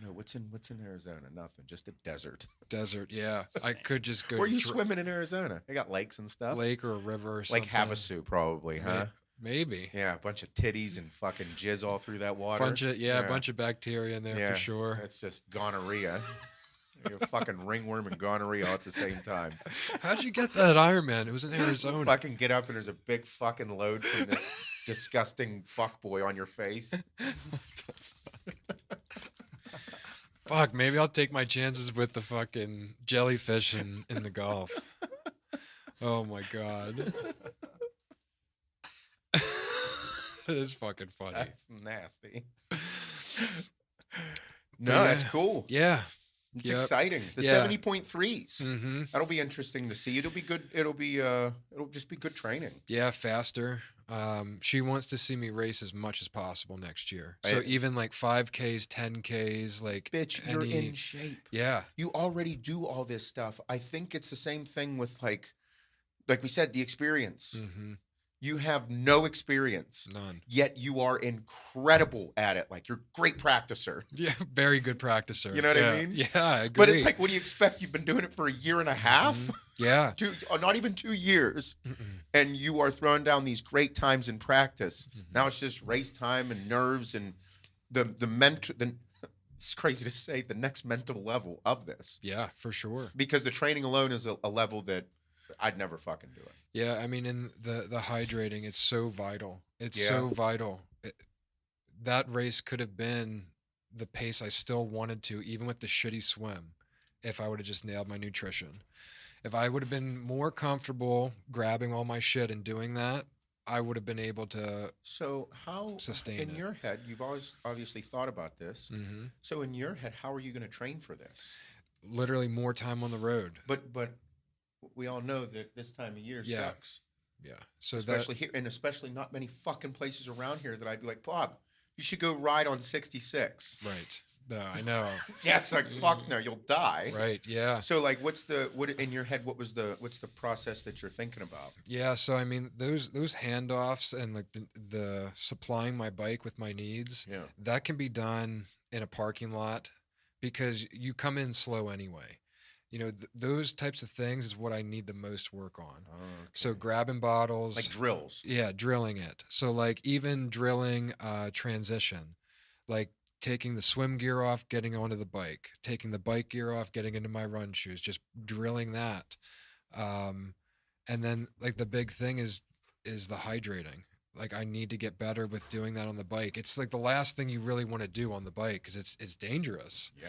No, what's in Arizona? Nothing. Just a desert. desert. Yeah, I could just go Where are you swimming in Arizona? They got lakes and stuff. lake or a river or something. Like Havasu, probably, huh? Maybe. Yeah, a bunch of titties and fucking jizz all through that water. Bunch of bacteria in there Yeah. for sure. It's just gonorrhea. You're a fucking ringworm and gonorrhea all at the same time. How'd you get that Ironman? It was in Arizona. Fucking get up and there's a big fucking load from this disgusting fuckboy on your face. Fuck, maybe I'll take my chances with the fucking jellyfish in the Gulf. Oh my god. It is fucking funny. That's nasty. But No, yeah. that's cool. Yeah. It's Yep. exciting. The Yeah. 70.3s. Mm-hmm. That'll be interesting to see. It'll be good. It'll just be good training. Yeah, faster. She wants to see me race as much as possible next year. So Right. even like 5Ks, 10Ks, like Bitch, you're in shape. Yeah. You already do all this stuff. I think it's the same thing with like we said, the experience. Mm-hmm. You have no experience, None. yet you are incredible at it. Like, you're a great practicer. Yeah, very good practicer. You know what I Yeah. mean? Yeah, I agree. But it's like, what do you expect? You've been doing it for a year and a half? Yeah. Not even 2 years. And you are throwing down these great times in practice. Now it's just race time and nerves and the mental. It's crazy to say, the next mental level of this. Yeah, for sure. Because the training alone is a level that I'd never fucking do it. Yeah, I mean, in the hydrating, it's so vital. It's Yeah. so vital. That race could have been the pace I still wanted to, even with the shitty swim, if I would have just nailed my nutrition. If I would have been more comfortable grabbing all my shit and doing that, I would have been able to. So how, Sustain in it. your head, you've always obviously thought about this. Mm-hmm. So in your head, how are you going to train for this? Literally more time on the road. But we all know that this time of year Yeah. sucks. Yeah. So Especially here, and especially not many fucking places around here that I'd be like, Bob, you should go ride on 66. right. No, I know. Yeah, it's like, fuck no, you'll die. Right. Yeah. So like, what's in your head? What's the process that you're thinking about? Yeah, so I mean those handoffs and like the supplying my bike with my needs, Yeah. that can be done in a parking lot because you come in slow anyway. You know, those types of things is what I need the most work on. So grabbing bottles, Like drills. yeah, drilling it. So like even drilling transition, like taking the swim gear off, getting onto the bike, taking the bike gear off, getting into my run shoes, just drilling that. And then like the big thing is the hydrating. Like I need to get better with doing that on the bike. It's like the last thing you really want to do on the bike because it's dangerous. Yeah.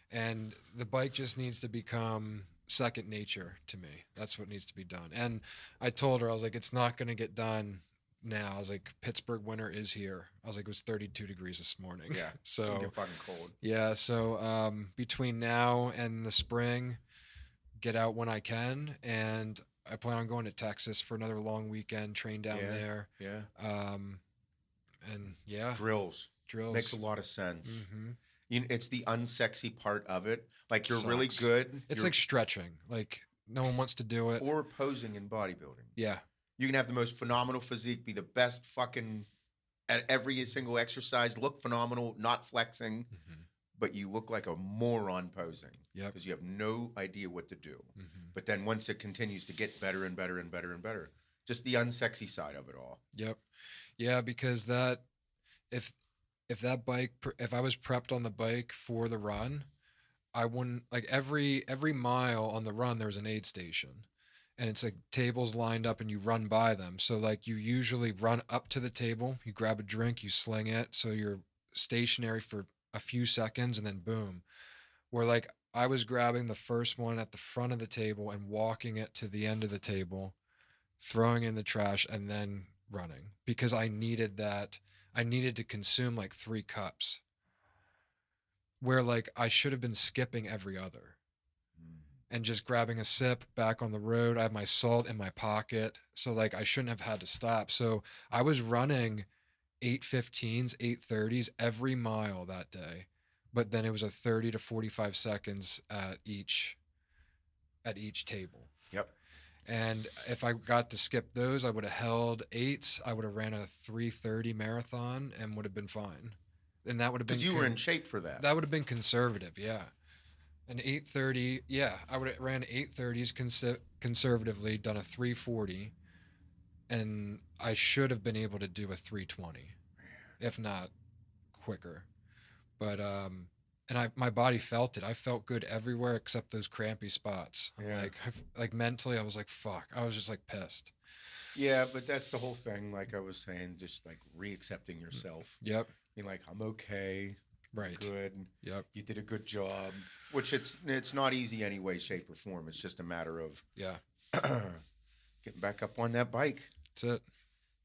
And the bike just needs to become second nature to me. That's what needs to be done. And I told her, I was like, it's not going to get done now. I was like, Pittsburgh winter is here. I was like, it was 32 degrees this morning. Yeah. So It'll get fucking cold. yeah. So between now and the spring, get out when I can. And I plan on going to Texas for another long weekend, train down Yeah. there. Yeah. And yeah, Drills. drills. Makes a lot of sense. Hmm. It's the unsexy part of it. Like you're really Sucks. good. It's like stretching. Like no one wants to do it. or posing in bodybuilding. Yeah. You can have the most phenomenal physique, be the best fucking at every single exercise, look phenomenal, not flexing, but you look like a moron posing. Yep. Because you have no idea what to do. Mhm. But then once it continues to get better and better and better and better, just the unsexy side of it all. Yep. Yeah, because that if that bike if I was prepped on the bike for the run, I wouldn't like every mile on the run there's an aid station. And it's like tables lined up and you run by them. So like you usually run up to the table, you grab a drink, you sling it, so you're stationary for a few seconds and then boom. Where like I was grabbing the first one at the front of the table and walking it to the end of the table, throwing it in the trash and then running because I needed that. I needed to consume like 3 cups where like I should have been skipping every other and just grabbing a sip back on the road. I have my salt in my pocket. So like I shouldn't have had to stop. So I was running 8:15s, 8:30s every mile that day. But then it was a 30 to 45 seconds at each table. Yep. And if I got to skip those, I would have held 8s. I would have ran a 3:30 marathon and would have been fine. And that would have been Because you were in shape for that. that would have been conservative, yeah. An 8:30, yeah, I would have ran 8:30s conservatively, done a 3:40, and I should have been able to do a 3:20, if not quicker. But and my body felt it. I felt good everywhere except those crampy spots. I'm Yeah. like mentally, I was like, fuck. I was just like pissed. Yeah, but that's the whole thing. Like I was saying, just like re-accepting yourself. Yep. Being like, I'm okay. Right. Good. Yep. You did a good job. Which it's not easy any way, shape, or form. It's just a matter of Yeah. getting back up on that bike. That's it.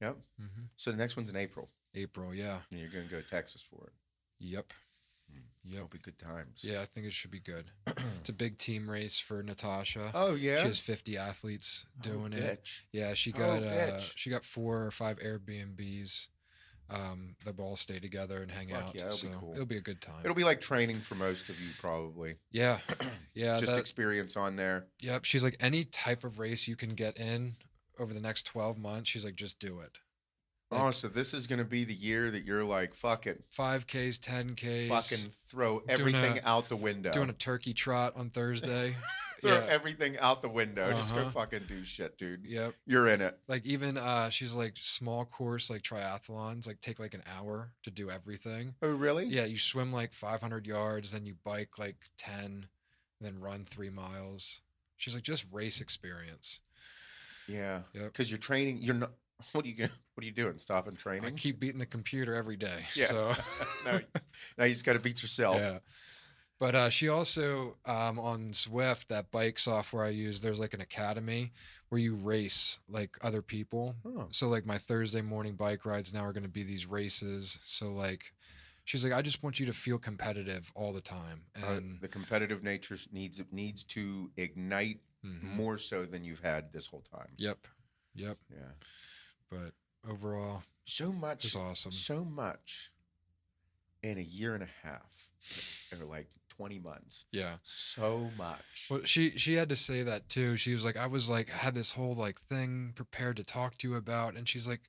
Yep. Mm-hmm. So the next one's in April. April. Yeah. And you're going to go to Texas for it. Yep. It'll be good times. Yeah, I think it should be good. It's a big team race for Natasha. Oh, yeah? She has 50 athletes doing it. Bitch. Yeah, she got 4 or 5 Airbnbs. They'll all stay together and hang Fuck out. yeah, it'll so be cool. it'll be a good time. It'll be like training for most of you, probably. Yeah. Yeah. Just experience on there. Yep. She's like, any type of race you can get in over the next 12 months, she's like, just do it. Oh, so this is going to be the year that you're like, fuck it. 5Ks, 10Ks. Fucking throw everything out the window. Doing a turkey trot on Thursday. Throw everything out the window. Just go Uh-huh. fucking do shit, dude. Yep. You're in it. Like even she's like small course like triathlons like take like an hour to do everything. Oh, really? Yeah, you swim like 500 yards, then you bike like 10, and then run 3 miles. She's like just race experience. Yeah. Yep. Because you're training. You're not. What are you doing? Stopping I training? keep beating the computer every day. Yeah. So no, now you just got to beat yourself. yeah. But she also on Zwift, that bike software I use, there's like an academy where you race like other people. Oh. So like my Thursday morning bike rides now are going to be these races. So like she's like, I just want you to feel competitive all the time. And The competitive nature needs to ignite Mhm. more so than you've had this whole time. Yep. Yeah. But overall, So much. it's awesome. So much in a year and a half, or like 20 months. Yeah. So much. Well, she had to say that too. She was like, I had this whole like thing prepared to talk to you about, and she's like,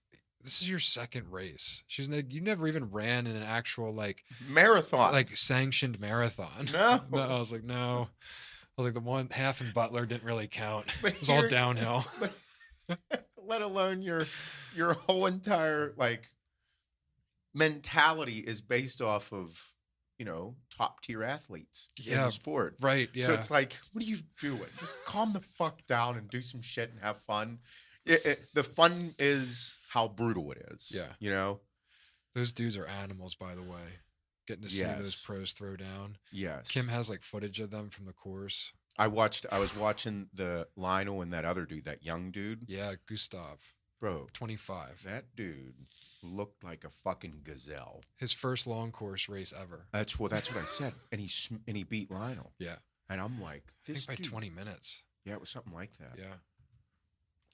this is your second race. She's like, you never even ran in an actual like Marathon. sanctioned marathon. No. No, I was like, no. I was like, the one half in Butler didn't really count. But It was all you're- downhill. Let alone your whole entire like mentality is based off of, top tier athletes in Yeah, the sport. Right. Yeah. So it's like, what are you doing? Just calm the fuck down and do some shit and have fun. The fun is how brutal it is. Yeah. Those dudes are animals, by the way. Getting to see those Yes. pros throw down. Yes. Kim has like footage of them from the course. I was watching the Lionel and that other dude, that young dude. Yeah, Gustav, Bro, 25. that dude looked like a fucking gazelle. His first long course race ever. That's what I said. And he beat Lionel. Yeah. And I'm like, I this think by dude, 20 minutes. Yeah, it was something like that. Yeah.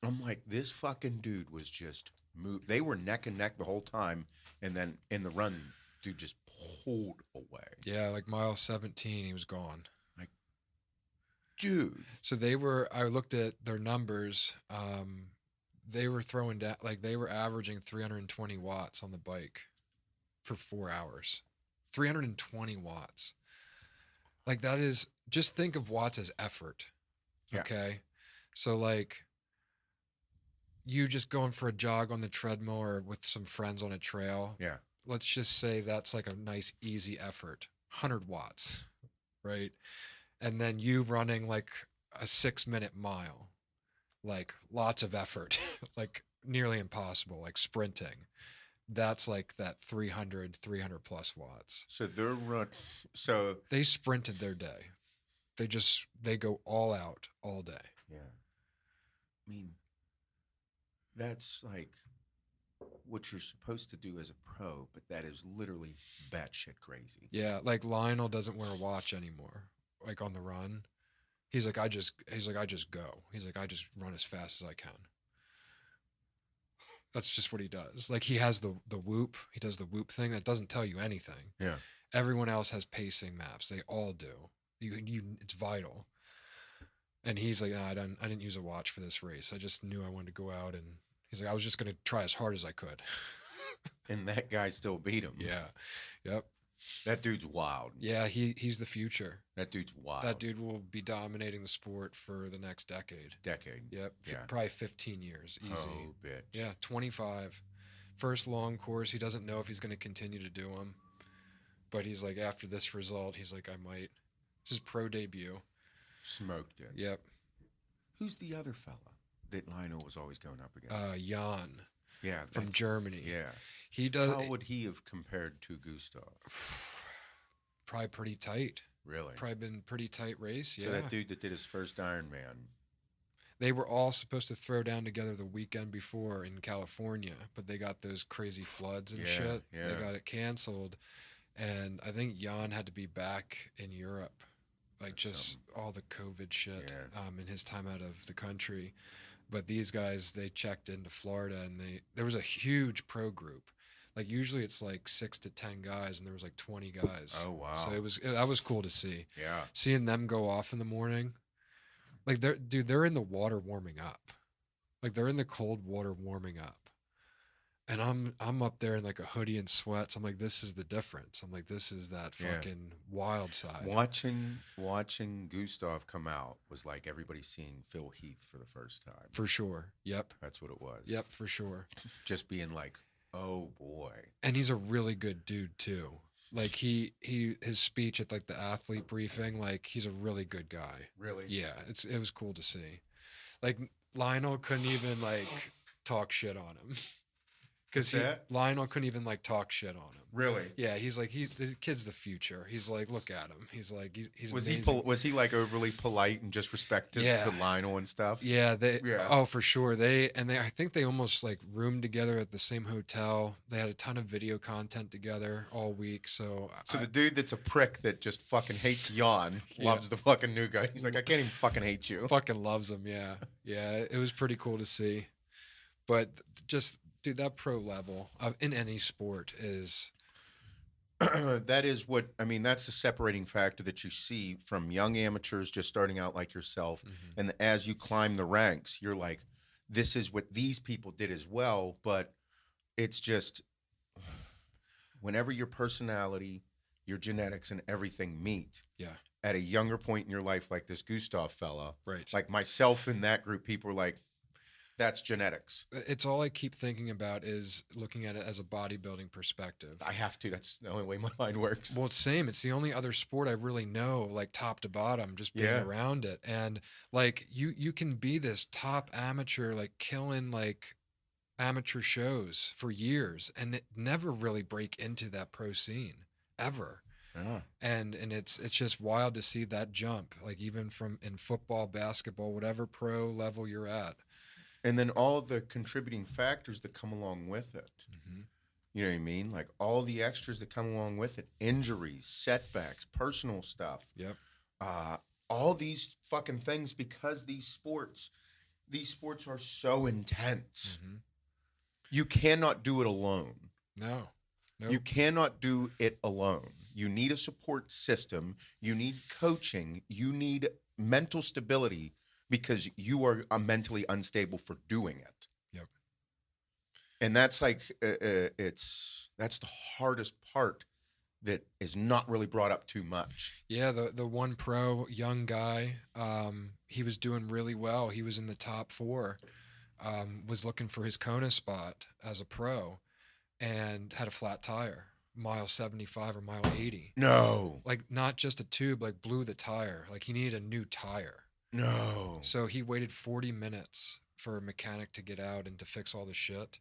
I'm like, this fucking dude was just moved. They were neck and neck the whole time, and then in the run, dude just pulled away. Yeah, like mile 17, he was gone. Dude. So I looked at their numbers. They were throwing down, like they were averaging 320 watts on the bike for 4 hours. 320 watts. Like that is, just think of watts as effort. Yeah. Okay. So like you just going for a jog on the treadmill or with some friends on a trail. Yeah. Let's just say that's like a nice, easy effort, 100 watts. Right. And then you running like a 6-minute mile, like lots of effort, like nearly impossible, like sprinting. That's like that 300 plus watts. So they're so They sprinted their day. They go all out all day. yeah. I mean, that's like what you're supposed to do as a pro, but that is literally batshit crazy. Yeah. Like Lionel doesn't wear a watch anymore, like on the run. He's like, I just go. He's like, I just run as fast as I can. That's just what he does. Like he has the whoop. He does the whoop thing that doesn't tell you anything. Yeah. Everyone else has pacing maps. They all do. It's vital. And he's like, I didn't use a watch for this race. I just knew I wanted to go out, and he's like, I was just going to try as hard as I could. And that guy still beat him. Yeah. Yep. That dude's wild. Yeah. He's the future. That dude's wild. That dude will be dominating the sport for the next decade. Decade. Yep. Yeah. Probably 15 years. Easy. Oh, bitch. Yeah. 25. First long course. He doesn't know if he's going to continue to do them. But he's like, after this result, he's like, I might. This is pro debut. Smoked it. Yep. Who's the other fella that Lionel was always going up against? Jan Yeah, from that's- Germany. Yeah. He does How would he have compared to Gustav? probably pretty tight. Really? Probably been pretty tight race. So Yeah. that dude that did his first Ironman. They were all supposed to throw down together the weekend before in California, but they got those crazy floods and Yeah, shit. yeah. They got it canceled. And I think Jan had to be back in Europe, like That's just all the COVID shit Yeah. in his time out of the country. But these guys, they checked into Florida, and there was a huge pro group. Like usually it's like 6 to 10 guys, and there was like 20 guys. Oh, wow. So that was cool to see. Yeah. Seeing them go off in the morning, like they're in the water warming up, like they're in the cold water warming up, and I'm up there in like a hoodie and sweats. I'm like, this is the difference. I'm like, this is that Yeah. fucking wild side. Watching Gustav come out was like everybody seeing Phil Heath for the first time. For sure. Yep. That's what it was. Yep. For sure. Just being like, oh boy. And he's a really good dude too. Like his speech at like the athlete briefing, like he's a really good guy. Really? Yeah, it was cool to see. Like Lionel couldn't even like talk shit on him because What's that? Lionel couldn't even like talk shit on him. Really? Yeah, he's like the kid's the future. He's like, look at him. He's like he's Was amazing. was he like overly polite and just respected Yeah. to Lionel and stuff? Yeah, Yeah. oh for sure. I think they almost like roomed together at the same hotel. They had a ton of video content together all week. So So the dude that's a prick that just fucking hates Jan Yeah. loves the fucking new guy. He's like, I can't even fucking hate you. fucking loves him. Yeah. Yeah. It was pretty cool to see. But just, dude, that pro level in any sport is, That is what I mean. That's the separating factor that you see from young amateurs just starting out like yourself, and as you climb the ranks, you're like, this is what these people did as well. But it's just whenever your personality, your genetics, and everything meet. Yeah. At a younger point in your life, like this Gustav fella, right. like myself in that group, people were like, that's genetics. It's all I keep thinking about is looking at it as a bodybuilding perspective. I have to. That's the only way my mind works. Well, it's same. It's the only other sport I really know, like top to bottom, just being Yeah. around it. And like you can be this top amateur, like killing like amateur shows for years, and never really break into that pro scene ever. Yeah. And it's just wild to see that jump, like even from in football, basketball, whatever pro level you're at. And then all the contributing factors that come along with it. Mm-hmm. You know what I mean? Like all the extras that come along with it, injuries, setbacks, personal stuff. Yep. All these fucking things because these sports are so intense. Mm-hmm. You cannot do it alone. No. Nope. You cannot do it alone. You need a support system. You need coaching. You need mental stability because you are mentally unstable for doing it. Yep. And that's like that's the hardest part that is not really brought up too much. Yeah, the one pro young guy, he was doing really well. He was in the top 4, was looking for his Kona spot as a pro, and had a flat tire, mile 75 or mile 80. No. Like not just a tube, like blew the tire. Like he needed a new tire. No. So he waited 40 minutes for a mechanic to get out and to fix all the shit.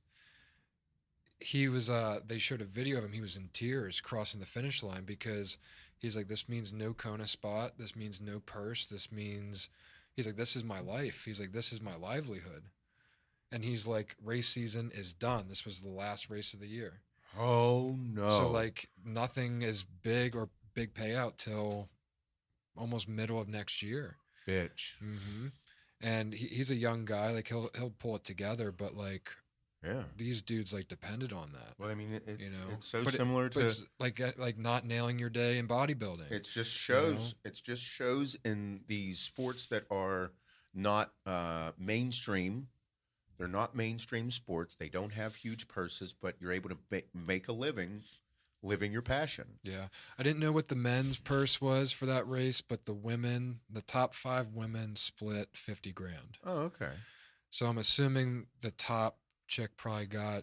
He was they showed a video of him. He was in tears crossing the finish line because he's like, this means no Kona spot. This means no purse. He's like, this is my life. He's like, this is my livelihood. And he's like, race season is done. This was the last race of the year. Oh no. So like nothing is big or big payout till almost middle of next year. Bitch. Mm-hmm. And he's a young guy. Like he'll pull it together, but like Yeah. these dudes like depended on that. Well, I mean, You know, it's so But similar But to. it's like not nailing your day in bodybuilding. It just shows. know? It just shows in these sports that are not mainstream. They're not mainstream sports. They don't have huge purses, but you're able to make a living, living your passion. Yeah. I didn't know what the men's purse was for that race, but the top 5 women split 50 grand. Oh, okay. So I'm assuming the top chick probably got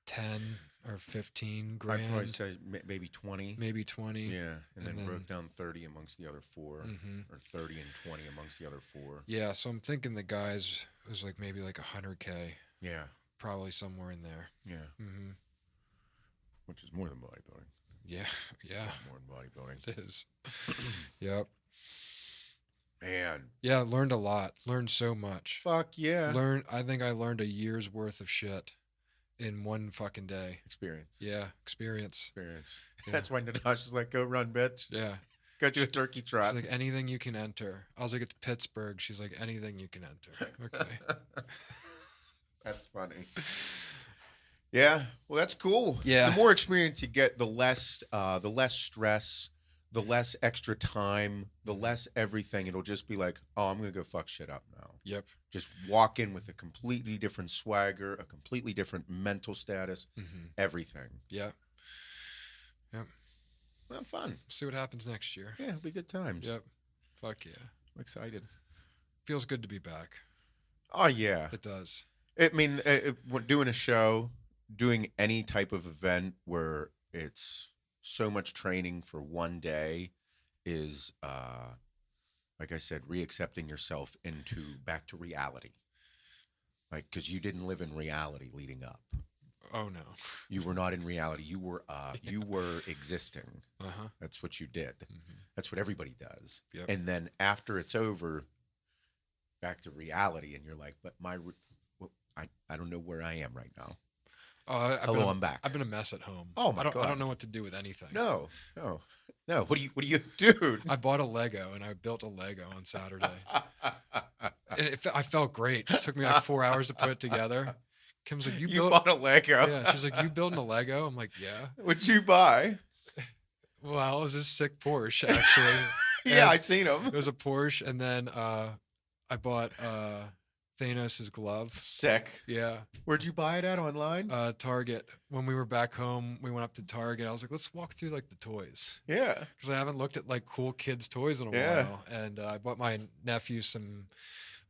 10, or 15 I'd probably grand, say maybe 20. maybe 20. Yeah, and then then- broke down 30 amongst the other 4, Mhm. or 30 and 20 amongst the other 4. Yeah, so I'm thinking the guys was like maybe like 100K, Yeah, probably somewhere in there. yeah, Hmm which is more than bodybuilding. Yeah, yeah, More than bodybuilding. it is. Yep. Man, Yeah, learned a lot. Learned so much. fuck yeah. I think I learned a year's worth of shit in one fucking day. Experience. Yeah, experience. Yeah. That's why Natasha's like, go run, bitch. Yeah. Got you a turkey trot. She's like, anything you can enter. I was like, it's Pittsburgh. She's like, anything you can enter. Okay. That's funny. Yeah, well, that's cool. Yeah. The more experience you get, the less stress, the less extra time, the less everything. It'll just be like, oh, I'm gonna go fuck shit up now. Yep. Just walk in with a completely different swagger, a completely different mental status, everything. Yep. Yep. Well, fun. See what happens next year. Yeah, it'll be good times. Yep. Fuck yeah. I'm excited. Feels good to be back. Oh yeah. It does. I mean, when doing a show, doing any type of event where it's so much training for one day is, like I said, reaccepting yourself back to reality. Like, because you didn't live in reality leading up. Oh no. You were not in reality. You were existing. Uh-huh. That's what you did. Mhm. That's what everybody does. Yep. And then after it's over, back to reality, and you're like, but I don't know where I am right now. Hello, I'm back. I've been a mess at home. Oh, my I God. don't know what to do with anything. No. What do you do? I bought a Lego and I built a Lego on Saturday. And I felt great. It took me like 4 hours to put it together. Kim's like, You bought a Lego. Yeah, she's like, you building a Lego? I'm like, yeah. What'd you buy? Well, it was this sick Porsche actually. Yeah, And I seen them. It was a Porsche, and then I bought Thanos' glove. Sick. Yeah, Where'd you buy it at online? Target. When we were back home, we went up to Target. I was like, let's walk through like the toys, Yeah. because I haven't looked at like cool kids' toys in a Yeah. while. And I bought my nephew some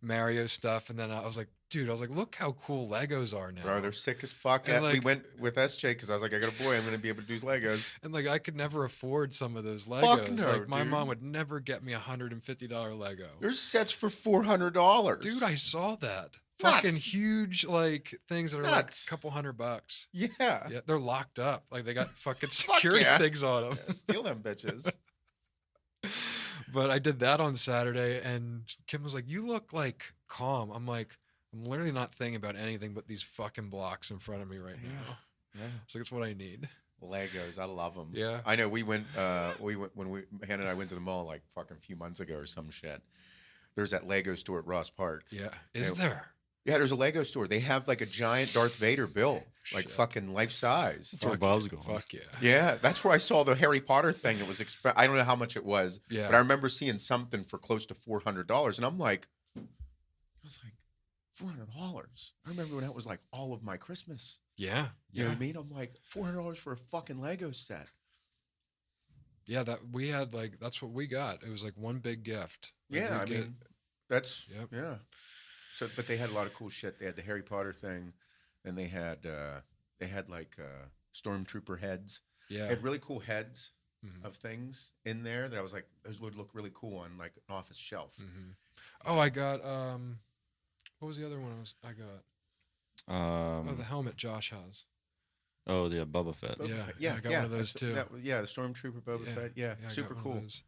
Mario stuff, and then I was like, dude, look how cool Legos are now. Bro, they're sick as fuck. And, We like- went with SJ because I was like, I got a boy. I'm going to be able to do Legos. And like, I could never afford some of those Legos. no, like, my dude. mom would never get me $150 Lego. There's sets for $400. Dude, I saw that. Nuts. Fucking huge like things that are Nuts. like a couple $100. Yeah. Yeah, they're locked up. Like they got fucking Fuck security yeah. things on them. Yeah, steal them bitches. But I did that on Saturday, and Kim was like, "You look like calm." I'm like, "I'm literally not thinking about anything but these fucking blocks in front of me right now." Yeah. It's like it's what I need. Legos, I love them. Yeah. I know we went when Hannah and I went to the mall like fucking a few months ago or some shit. There's that Lego store at Ross Park. Yeah, is Yeah. there? Yeah, there's a Lego store. They have like a giant Darth Vader build, like Shit. fucking life size. That's where Bob's going. Fuck yeah. Yeah, that's where I saw the Harry Potter thing. It was I don't know how much it was, Yeah. but I remember seeing something for close to $400, and I'm like, $400. I remember when that was like all of my Christmas. Yeah. You know Yeah. what I mean? I'm like, $400 for a fucking Lego set. Yeah. That we had like that's what we got. It was like one big gift. Like, Yeah, I we'd get- mean, that's Yep. yeah. So, but they had a lot of cool shit. They had the Harry Potter thing, and they had like stormtrooper heads. yeah. They had really cool heads Mhm. of things in there that I was like, those would look really cool on like an office shelf. Mhm. Oh, I got what was the other one I got? Oh, the helmet Josh has. Oh, yeah, Boba Fett. Boba Yeah, Fett. yeah, I got one of those that's- too. yeah, the stormtrooper Boba Fett. Yeah, I got super one of cool. those.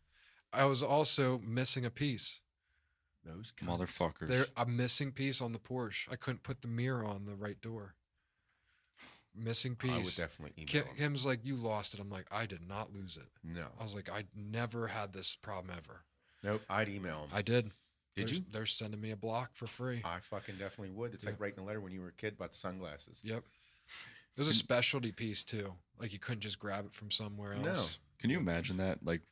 I was also missing a piece. Those cunts. Motherfuckers. A missing piece on the Porsche. I couldn't put the mirror on the right door. Missing I would piece. definitely email them. Kim's like, you lost it. I'm like, I did not lose it. No, I was like, I never had this problem ever. nope. I'd email them. I did. Did you? They're sending me a block for free. I fucking definitely would. It's like Yep. writing a letter when you were a kid about the sunglasses. Yep. It was a specialty piece too. Like you couldn't just grab it from somewhere No. else. Can you imagine that? Like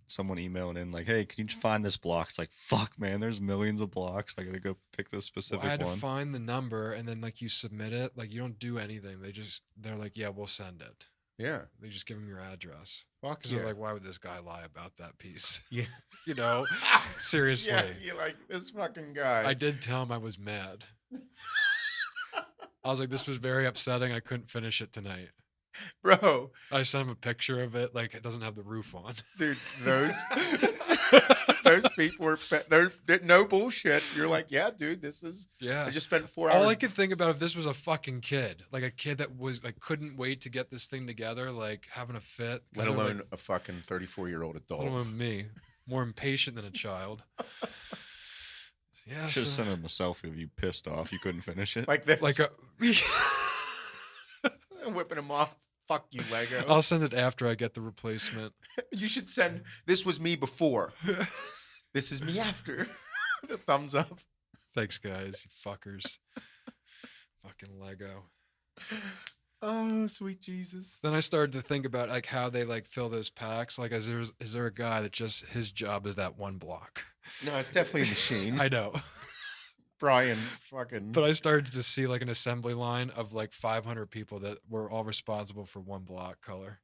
someone emailing in, like, "Hey, can you find this block?" It's like, "Fuck, man, there's millions of blocks. I gotta go pick this Well, specific I had one." to find the number, and then like you submit it. Like you don't do anything. They're like, yeah, we'll send it. Yeah. They just give them your address. Fuck Because yeah. they're like, why would this guy lie about that piece? Yeah. You know, seriously. Yeah, you're like this fucking guy. I did tell him I was mad. I was like, this was very upsetting. I couldn't finish it tonight. Bro, I sent him a picture of it. Like, it doesn't have the roof on. dude, those people were they're no bullshit. You're like, yeah, dude, this is. Yeah. I just spent 4 hours. All I could think about if this was a fucking kid, like a kid that was like couldn't wait to get this thing together, like having a fit. 'Cause let they're, alone like, a fucking 34-year-old adult. let alone me, more impatient than a child. Yeah. Should have so- sent him a selfie of you pissed off. You couldn't finish it. Like this. like a. whipping him off. Fuck you, Lego. I'll send it after I get the replacement. You should send. This was me before. This is me after. The thumbs up. Thanks, guys. You fuckers. Fucking Lego. Oh, sweet Jesus. Then I started to think about like how they like fill those packs. Like, is there a guy that just his job is that one block? No, it's definitely a machine. I know. Brian, fucking. But I started to see like an assembly line of like 500 people that were all responsible for one block color.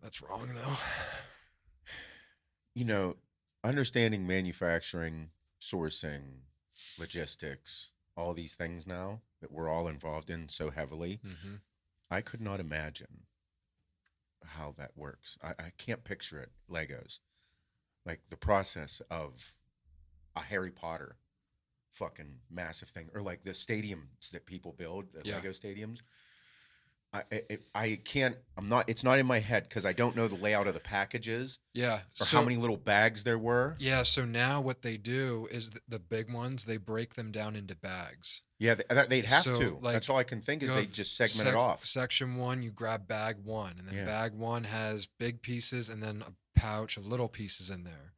That's wrong though. You know, understanding manufacturing, sourcing, logistics, all these things now that we're all involved in so heavily, Mm-hmm. I could not imagine how that works. I can't picture it. Legos. Like the process of a Harry Potter fucking massive thing, or like the stadiums that people build, the Yeah. Lego stadiums. I can't. I'm not. It's not in my head because I don't know the layout of the packages Yeah. or how many little bags there were. Yeah. So now what they do is the big ones, they break them down into bags. Yeah, they'd have So, to. like, That's all I can think is you they have just segment it off. Section 1, you grab bag 1, and then Yeah. bag 1 has big pieces and then a pouch of little pieces in there.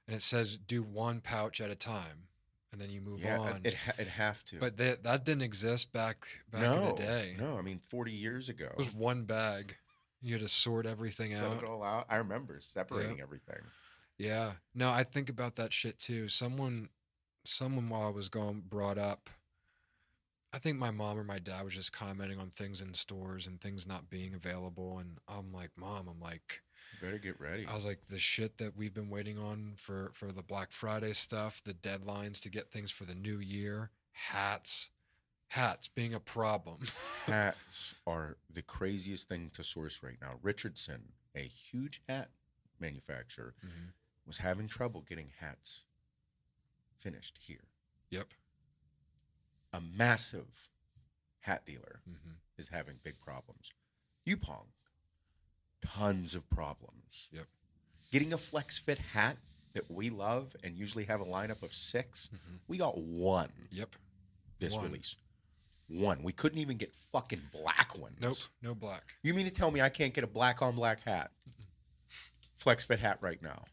And it says do one pouch at a time, and then you move Yeah, on. it'd have to. But that didn't exist back in the day. No, I mean 40 years ago. It was one bag. You had to sort everything Sort out. it all out. I remember separating everything. Yeah. No, I think about that shit too. Someone while I was going brought up, I think my mom or my dad was just commenting on things in stores and things not being available. And I'm like, Mom, You better get ready. I was like, the shit that we've been waiting on for the Black Friday stuff, the deadlines to get things for the new year, hats being a problem. Hats are the craziest thing to source right now. Richardson, a huge hat manufacturer, Mhm. was having trouble getting hats finished here. Yep. A massive hat dealer Mm-hmm. is having big problems. Yupong, tons of problems. Yep. Getting a flex fit hat that we love and usually have a lineup of 6, Mhm. we got one Yep. this One. release. One. We couldn't even get fucking black ones. Nope. No black. You mean to tell me I can't get a black on black hat? Flex fit hat right now.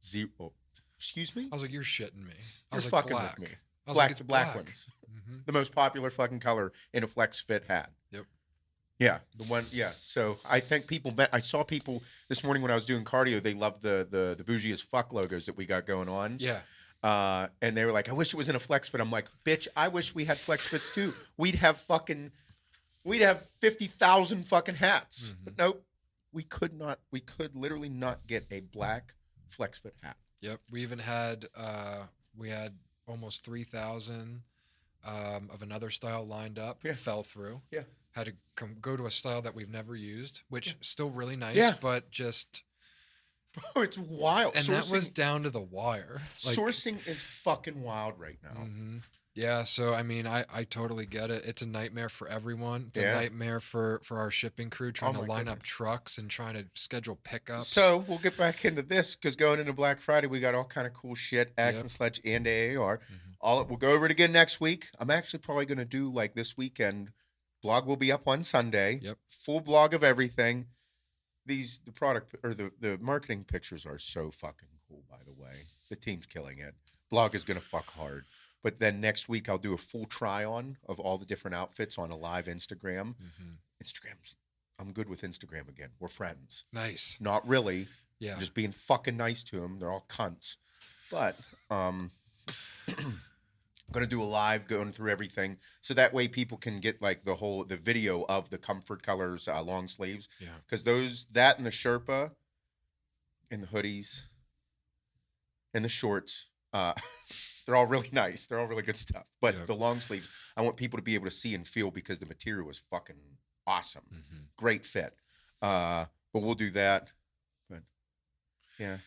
Zero. Excuse me? I was like, you're shitting me. I You're was like, fucking black. with me. I was Black like, to it's black ones. Mhm. The most popular fucking color in a flex fit hat. Yep. Yeah, the one. Yeah. So I think people. I saw people this morning when I was doing cardio. They loved the bougie as fuck logos that we got going on. Yeah. And they were like, I wish it was in a flex fit. I'm like, bitch, I wish we had flex fits too. We'd have 50,000 fucking hats. Mhm. But nope, we could not. We could literally not get a black flex fit hat. Yep. We even had we had almost 3,000 of another style lined up. Yeah. Fell through. Yeah. Had to go to a style that we've never used, which still really nice, Yeah. but just Oh, it's wild. and that was down to the wire. Like, sourcing is fucking wild right now. mhm. Yeah, so I mean, I totally get it. It's a nightmare for everyone. It's Yeah. a nightmare for our shipping crew trying Oh to my line up goodness. trucks and trying to schedule pickups. So we'll get back into this because going into Black Friday, we got all kind of cool shit. Axe and Sledge and AAR. Mhm. We'll go over it again next week. I'm actually probably going to do like this weekend. Blog will be up on Sunday. Yep. Full blog of everything. The product or the marketing pictures are so fucking cool. By the way, the team's killing it. Blog is going to fuck hard. But then next week I'll do a full try on of all the different outfits on a live Instagram. Mhm. I'm good with Instagram again. We're friends. Nice. Not really. Yeah. Just being fucking nice to them. They're all cunts. But I'm gonna do a live going through everything, so that way people can get like the video of the comfort colors long sleeves. Yeah. Because that and the Sherpa, and the hoodies, and the shorts, they're all really nice. They're all really good stuff. But Yeah. the long sleeves, I want people to be able to see and feel because the material is fucking awesome, Mm-hmm. great fit. But we'll do that. But yeah.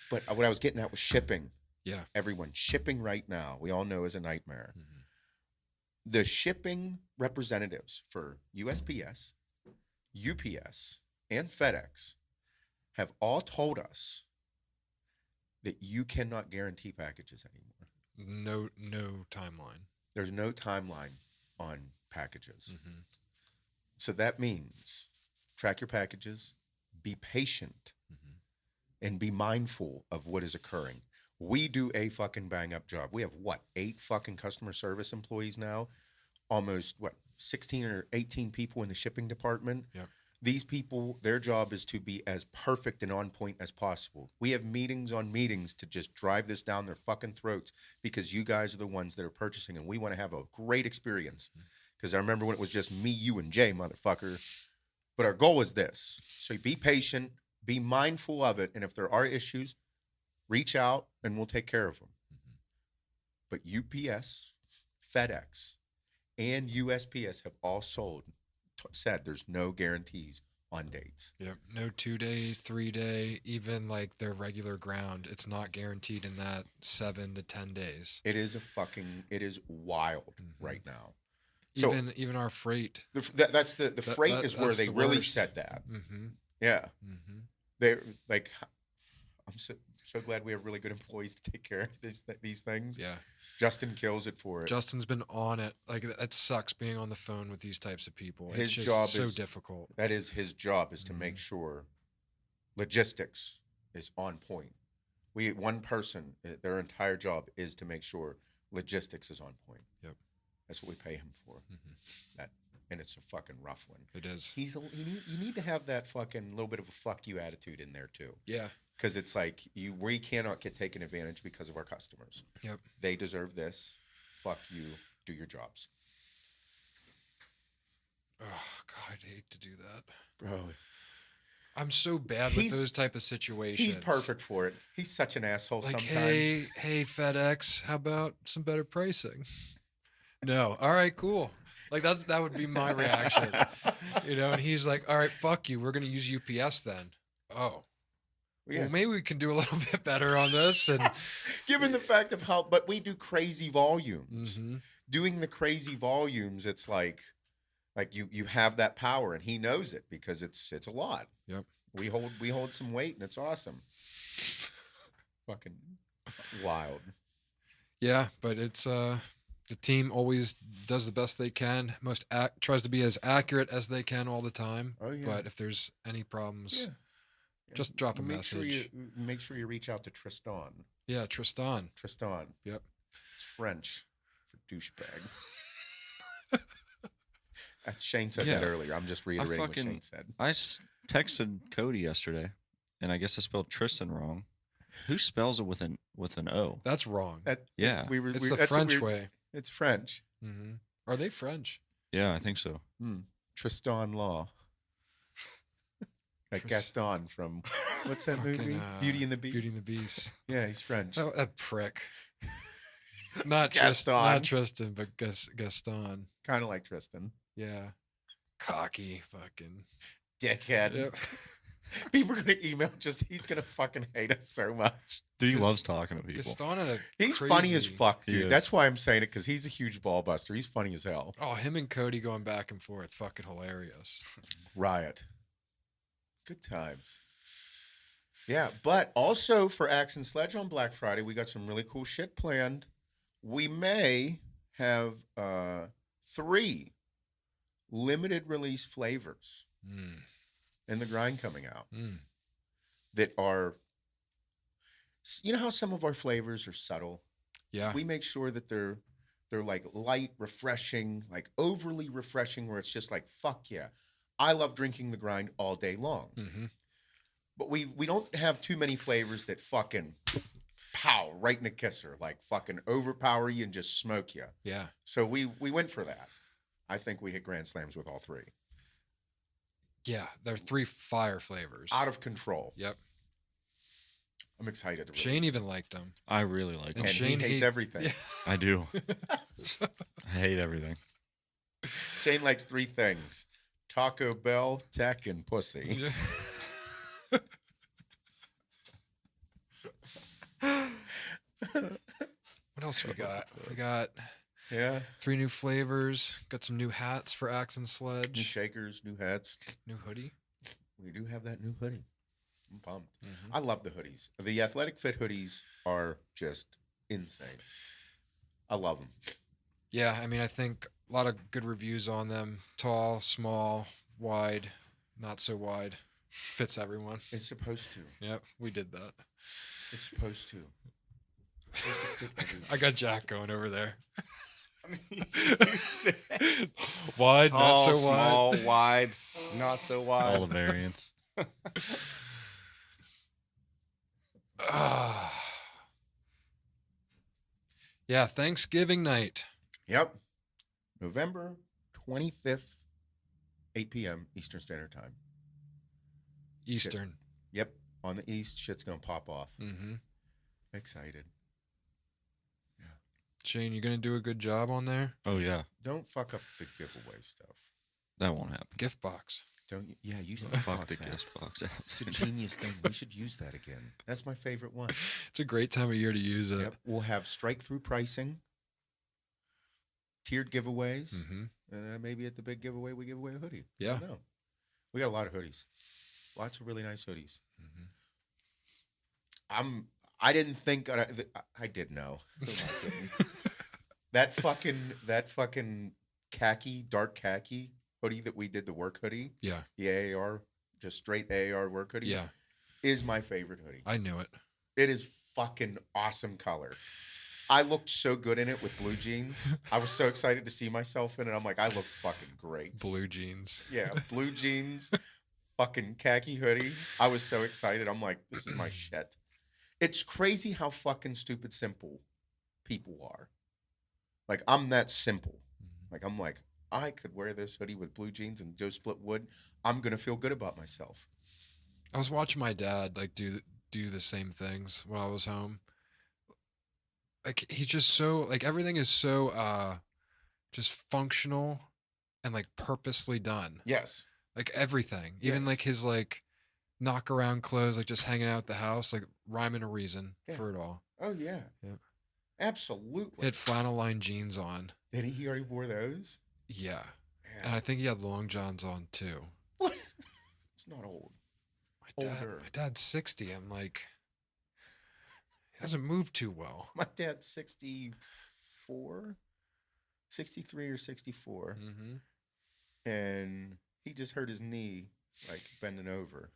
But what I was getting at was shipping. Yeah. Everyone, shipping right now, we all know is a nightmare. Mm-hmm. The shipping representatives for USPS, UPS, and FedEx have all told us that you cannot guarantee packages anymore. No timeline. There's no timeline on packages. Mm-hmm. So that means track your packages, be patient, and be mindful of what is occurring. We do a fucking bang up job. We have 8 fucking customer service employees now? Almost 16 or 18 people in the shipping department. Yep. These people, their job is to be as perfect and on point as possible. We have meetings on meetings to just drive this down their fucking throats because you guys are the ones that are purchasing and we want to have a great experience. Because I remember when it was just me, you, and Jay, motherfucker. But our goal is this. So be patient, be mindful of it, and if there are issues, reach out and we'll take care of them. But UPS, FedEx, and USPS have all said there's no guarantees on dates. Yep. No 2-day, 3-day, even like their regular ground. It's not guaranteed in that 7 to 10 days. It is wild right now. Even our freight. That's the freight is where that's they the really worst. said that. Mm-hmm. Yeah. Mm-hmm. They're like, I'm so glad we have really good employees to take care of these things. Yeah. Justin kills it for it. Justin's been on it. Like, it sucks being on the phone with these types of people. His it's just job so is difficult. That is his job, is to make sure logistics is on point. One person, their entire job is to make sure logistics is on point. Yep. That's what we pay him for. And it's a fucking rough one. It is. You need to have that fucking little bit of a fuck you attitude in there too. Yeah. Because it's like we cannot get taken advantage because of our customers. Yep. They deserve this. Fuck you. Do your jobs. Oh God, I'd hate to do that, Bro. I'm so bad with those type of situations. He's perfect for it. He's such an asshole Like, sometimes. hey, FedEx, how about some better pricing? No. All right, cool. Like that would be my reaction. And he's like, all right, fuck you. We're going to use UPS then. Oh. Yeah. Well, maybe we can do a little bit better on this. And given the fact of but we do crazy volumes. mm-hmm. Doing the crazy volumes, it's like you have that power, and he knows it because it's a lot. Yep. We hold some weight, and it's awesome. Fucking wild. Yeah, but it's the team always does the best they can. Tries to be as accurate as they can all the time. Oh yeah. But if there's any problems, just drop a message. Make sure you reach out to Tristan. Yeah, Tristan. Yep. It's French for douchebag. Shane said that earlier. I'm just reiterating what Shane said. I texted Cody yesterday, and I guess I spelled Tristan wrong. Who spells it with an O? That's wrong. Yeah. It's the French way. It's French. Mm-hmm. Are they French? Yeah, I think so. Tristan Law. Like Gaston from, what's that movie? Beauty and the Beast. Beauty and the Beast. Yeah, he's French. Oh, that prick. Not Tristan, but Gaston. Kind of like Tristan. Yeah. Cocky fucking dickhead. Yep. People are going to email he's going to fucking hate us so much. Dude, he loves talking to people. Gaston he's funny as fuck, dude. That's why I'm saying it, because he's a huge ball buster. He's funny as hell. Oh, him and Cody going back and forth. Fucking hilarious. Riot. Good times. Yeah, but also for Axe and Sledge on Black Friday, we got some really cool shit planned. We may have 3 limited release flavors in the grind coming out that are, how some of our flavors are subtle? Yeah. We make sure that they're like light, refreshing, like overly refreshing, where it's just like, fuck yeah. I love drinking the grind all day long. Mm-hmm. But we don't have too many flavors that fucking pow right in the kisser, like fucking overpower you and just smoke you. Yeah. So we went for that. I think we hit grand slams with all 3. Yeah, they're 3 fire flavors. Out of control. Yep. I'm excited to Shane even liked them. I really like them. And Shane hates everything. Yeah. I do. I hate everything. Shane likes 3 things: Taco Bell, tech, and pussy. What else we got? We got Yeah. 3 new flavors. Got some new hats for Axe and New Sledge. shakers, new hats. New hoodie. We do have that new hoodie. I'm pumped. Mhm. I love the hoodies. The Athletic Fit hoodies are just insane. I love them. Yeah, I mean, I think a lot of good reviews on them. Tall, small, wide, not so wide. Fits everyone. It's supposed to. Yep, we did that. It's supposed to. I got Jack going over there. I mean, you said Wide, not so small, wide. wide, not so wide. All the variants. Yeah, Thanksgiving night. Yep. November 25th, 8 p.m. Eastern Standard Time. Eastern. Yep. On the East, shit's going to pop off. Mm-hmm. Excited. Shane, you going to do a good job on there? Oh yeah, Don't fuck up the giveaway stuff. that won't happen. Gift box. Don't you? Yeah, use the Fuck the box app. guest box. It's a genius thing. We should use that again. That's my favorite one. It's a great time of year to use it. Yep. We'll have strike-through pricing, tiered giveaways, Mm-hmm. and then maybe at the big giveaway, we give away a hoodie. Yeah. No, we got a lot of hoodies. Lots of really nice hoodies. Mm-hmm. I didn't think I did know. Who am I kidding? That fucking khaki, dark khaki hoodie that we did, the work hoodie, Yeah. the AAR, just straight AAR work hoodie, Yeah. is my favorite hoodie. I knew it. It is fucking awesome color. I looked so good in it with blue jeans. I was so excited to see myself in it. I'm like, I look fucking great. Blue jeans. Yeah, blue jeans, fucking khaki hoodie. I was so excited. I'm like, this is my shit. It's crazy how fucking stupid simple people are. Like, I'm that simple. Like, I'm like, I could wear this hoodie with blue jeans and Joe Split Wood. I'm going to feel good about myself. I was watching my dad like do the same things when I was home. Like he's just so like everything is so just functional and like purposely done. Yes. Like everything. Even Yes. like his like knock around clothes, like just hanging out at the house, like rhyme and a reason Yeah. for it all. Oh, yeah. Yeah. Absolutely. He had flannel line jeans on. Did he already wore those? Yeah. Yeah. And I think he had long johns on too. What? It's not old. Older. My dad's 60. I'm like, he doesn't move too well. My dad's 64, 63 or 64. Mm-hmm. And he just hurt his knee, like bending over,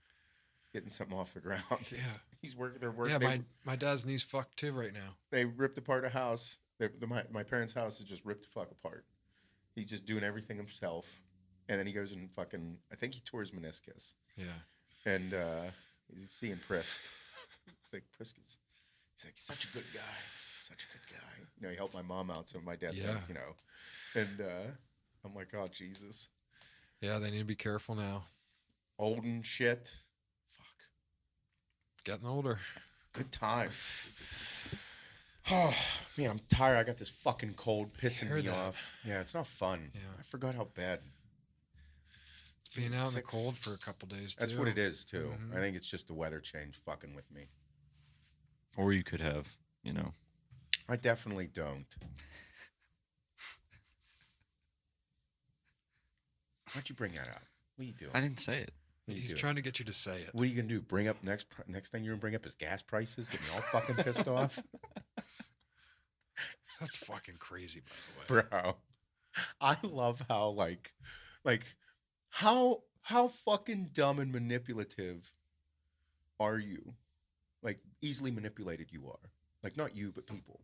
getting something off the ground. Yeah. He's working. They're working. Yeah, my dad's knee's fucked too right now. They ripped apart a house. My parents' house is just ripped the fuck apart. He's just doing everything himself, and then he goes and fucking. I think he tore his meniscus, Yeah. and he's seeing Prisk. It's like Prisk is. He's like such a good guy, such a good guy. You know, he helped my mom out, so my dad, Yeah. thinks, you know, and I'm like, oh Jesus, Yeah, they need to be careful now. old and shit. Fuck. Getting older. Good time. Oh, man, I'm tired. I got this fucking cold pissing heard me that. off. Yeah, it's not fun. Yeah. I forgot how bad. It's being out in the Six- cold for a couple days too. That's what it is, too. Mhm. I think it's just the weather change fucking with me. Or you could have, you know, I definitely don't. Why'd you bring that up? What are you doing? I didn't say it. What are you He's doing? trying to get you to say it. What are you gonna do? Bring up next thing you're gonna bring up is gas prices? Get me all fucking pissed off, That's fucking crazy, by the way. bro. I love how like how fucking dumb and manipulative are you? Like easily manipulated you are. Like not you, but people.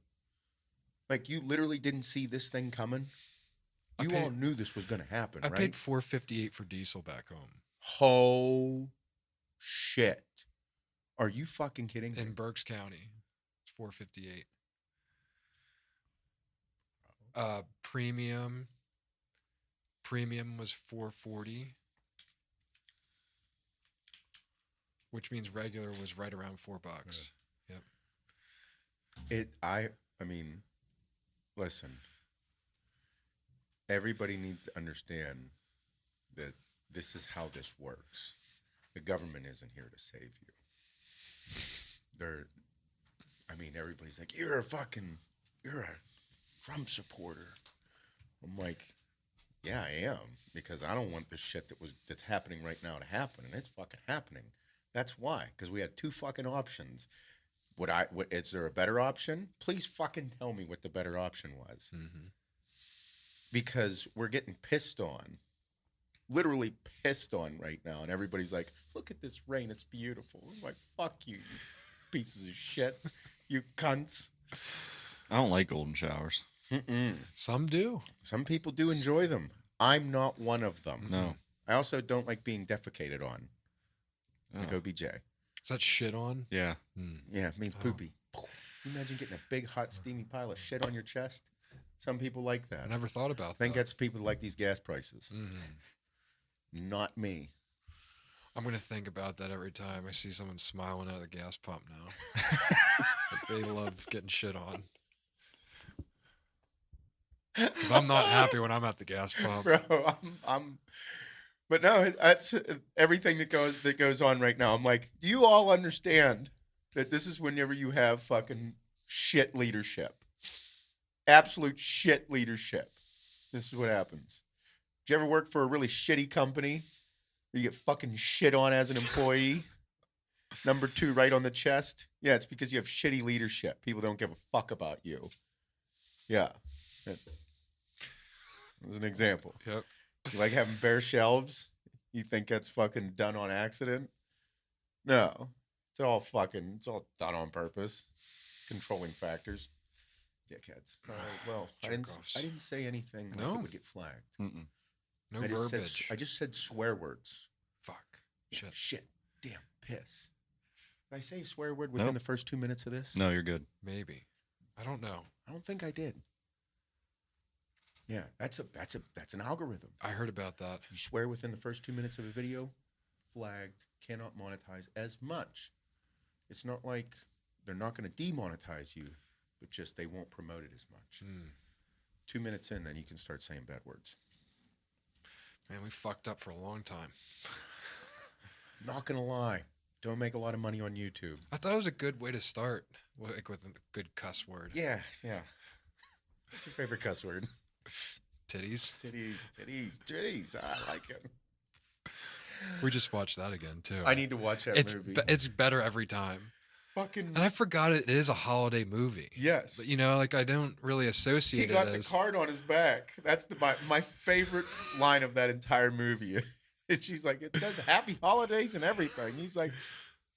Like you literally didn't see this thing coming. I You paid- all knew this was gonna happen, I right? paid $4.58 for diesel back home Oh shit. Are you fucking kidding me? in Berks County. It's $4.58. Premium was $4.40, which means regular was right around $4. I mean, listen. Everybody needs to understand that this is how this works. The government isn't here to save you. Everybody's like, you're a Trump supporter. I'm like, yeah, I am, because I don't want the shit that's happening right now to happen, and it's fucking happening. That's why, because we had two fucking options. Is there a better option? Please fucking tell me what the better option was. Mm-hmm. Because we're getting pissed on. Literally pissed on right now. And everybody's like, look at this rain. It's beautiful. I'm like, fuck you, you pieces of shit. You cunts. I don't like golden showers. Mm-mm. Some do. Some people do enjoy them. I'm not one of them. No. I also don't like being defecated on. Like Oh. OBJ. Is that shit on? Yeah. Yeah, it means poopy. Can you imagine getting a big, hot, steamy pile of shit on your chest? Some people like that. I never thought about I think that. that's people who like these gas prices. Mhm. Not me. I'm going to think about that every time I see someone smiling out of the gas pump now. Like they love getting shit on. Because I'm not happy when I'm at the gas pump. Bro, but no, that's everything that goes on right now. I'm like, do you all understand that this is whenever you have fucking shit leadership? Absolute shit leadership. This is what happens. Did you ever work for a really shitty company where you get fucking shit on as an employee? Number 2, right on the chest. Yeah, it's because you have shitty leadership. People don't give a fuck about you. Yeah. That was an example. Yep. You like having bare shelves? You think that's fucking done on accident? No. It's all done on purpose. Controlling factors. Dickheads. All right, well, I Jerk-offs. didn't say anything like No. that would get flagged. Mm-mm. No I just verbiage. I just said swear words. Fuck. Shit. Shit. Damn. Piss. Did I say a swear word within Nope. the first 2 minutes of this? No, you're good. Maybe. I don't know. I don't think I did. Yeah, that's an algorithm. I heard about that. You swear within the first 2 minutes of a video, flagged, cannot monetize as much. It's not like they're not going to demonetize you, but just they won't promote it as much. 2 minutes in, then you can start saying bad words. Man, we fucked up for a long time. Not going to lie. Don't make a lot of money on YouTube. I thought it was a good way to start, like with a good cuss word. Yeah. What's your favorite cuss word? Titties. Titties. I like it. We just watched that again too. I need to watch that movie. It's better every time. Fucking. And I forgot it is a holiday movie. Yes. But like I don't really He associate got it the as. card on his back. That's my favorite line of that entire movie. And she's like, it says happy holidays and everything. He's like,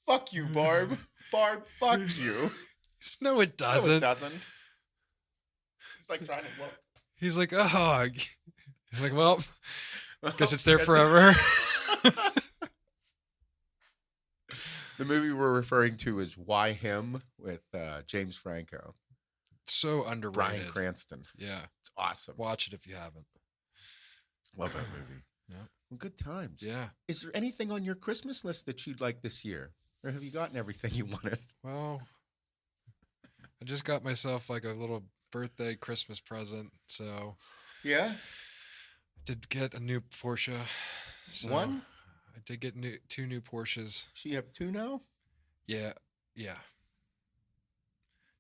fuck you, Barb. Barb, fuck you. No, it doesn't. No, it doesn't. He's like trying to look. He's like, oh. He's like, well, guess it's there forever. The movie we're referring to is Why Him with James Franco. So underrated. Bryan Cranston. Yeah. It's awesome. Watch it if you haven't. Love that movie. Yeah. Well, good times. Yeah. Is there anything on your Christmas list that you'd like this year? Or have you gotten everything you wanted? Well, I just got myself like a little birthday Christmas present. So Yeah? I did get a new Porsche. So One? I did get two new Porsches. So you have 2 now? Yeah.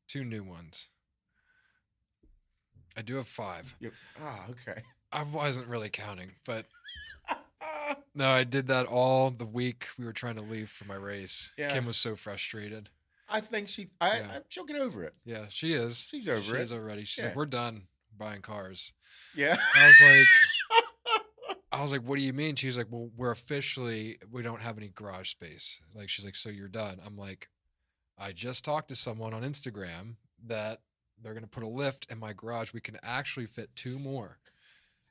2 new ones. I do have 5. Yep. Ah, okay. I wasn't really counting, but no, I did that all the week we were trying to leave for my race. Yeah. Kim was so frustrated. I think she'll get over it. Yeah, she is. She's over She it. is already. She's Yeah. like, we're done buying cars. Yeah. I was like, what do you mean? She's like, well, we don't have any garage space. Like, she's like, so you're done. I'm like, I just talked to someone on Instagram that they're going to put a lift in my garage. We can actually fit 2 more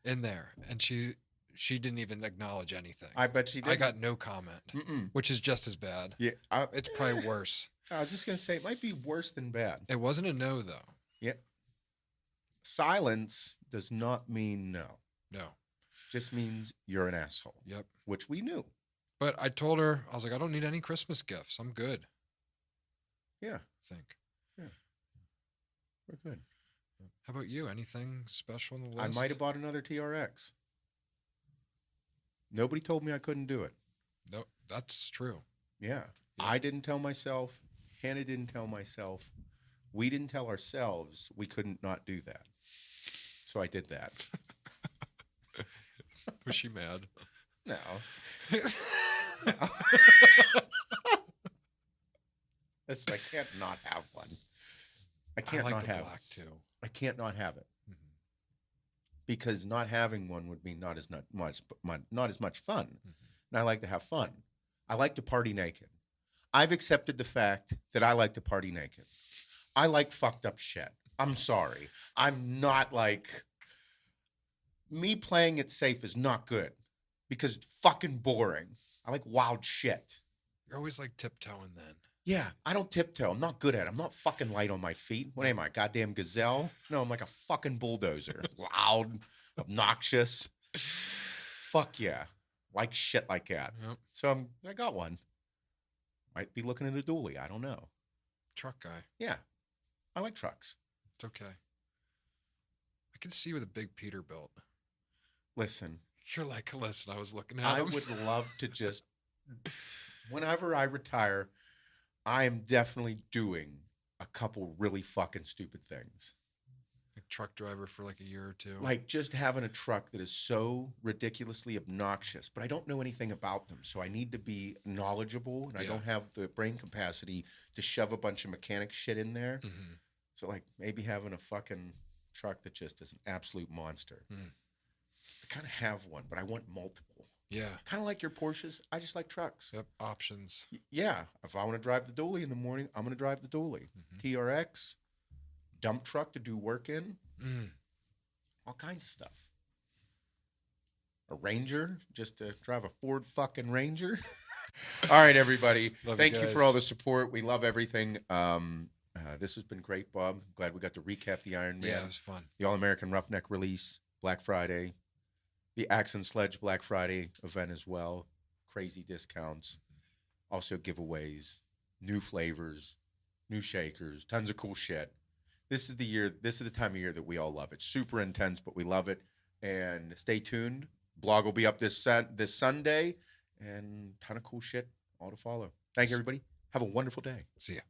in there. And she didn't even acknowledge anything. I bet she did. I got no comment, which is just as bad. Yeah. It's probably worse. I was just going to say, it might be worse than bad. It wasn't a no, though. Yeah. Silence does not mean no. No. Just means you're an asshole. Yep. Which we knew. But I told her, I was like, I don't need any Christmas gifts. I'm good. Yeah. I think. We're good. How about you? Anything special on the I list? might have bought another TRX. Nobody told me I couldn't do it. No, that's true. Yeah. I didn't tell myself. Hannah didn't tell myself. We didn't tell ourselves we couldn't not do that. So I did that. Was she mad? No. Listen, I can't not have one. I can't I like not the have black too. I can't not have it. Mhm. Because not having one would be not as much fun. Mhm. And I like to have fun. I like to party naked. I've accepted the fact that I like to party naked. I like fucked up shit. I'm sorry. I'm not like me playing it safe is not good because it's fucking boring. I like wild shit. You're always like tiptoeing then. Yeah, I don't tiptoe. I'm not good at it. I'm not fucking light on my feet. What am I, goddamn gazelle? No, I'm like a fucking bulldozer. Loud, obnoxious. Fuck yeah. Like shit like that. Yep. So I got one. Might be looking at a dually. I don't know. Truck guy. Yeah, I like trucks. It's okay. I can see you with a big Peterbilt. Listen, You're like, listen, I was looking at I him. would love to just, whenever I retire, I am definitely doing a couple really fucking stupid things. Like truck driver for like a year or two. Like just having a truck that is so ridiculously obnoxious, but I don't know anything about them. So I need to be knowledgeable and I Yeah. don't have the brain capacity to shove a bunch of mechanic shit in there. Mm-hmm. So like maybe having a fucking truck that just is an absolute monster. Mm. I kind of have one, but I want multiple. Yeah. Kind of like your Porsches. I just like trucks. Yep. Options. Yeah. If I want to drive the dually in the morning, I'm going to drive the dually. Mhm. TRX, dump truck to do work in, Mm. all kinds of stuff. A Ranger, just to drive a Ford fucking Ranger. All right, everybody. Love Thank you you for guys. all the support. We love everything. This has been great, Bob. Glad we got to recap the Ironman. Yeah, it was fun. The All-American Roughneck release, Black Friday, the Axe and Sledge Black Friday event as well, crazy discounts, also giveaways, new flavors, new shakers, tons of cool shit. This is the time of year that we all love. It's super intense, but we love it. And stay tuned. Blog will be up this Sunday, and ton of cool shit all to follow. Thank you, everybody. Have a wonderful day. See ya.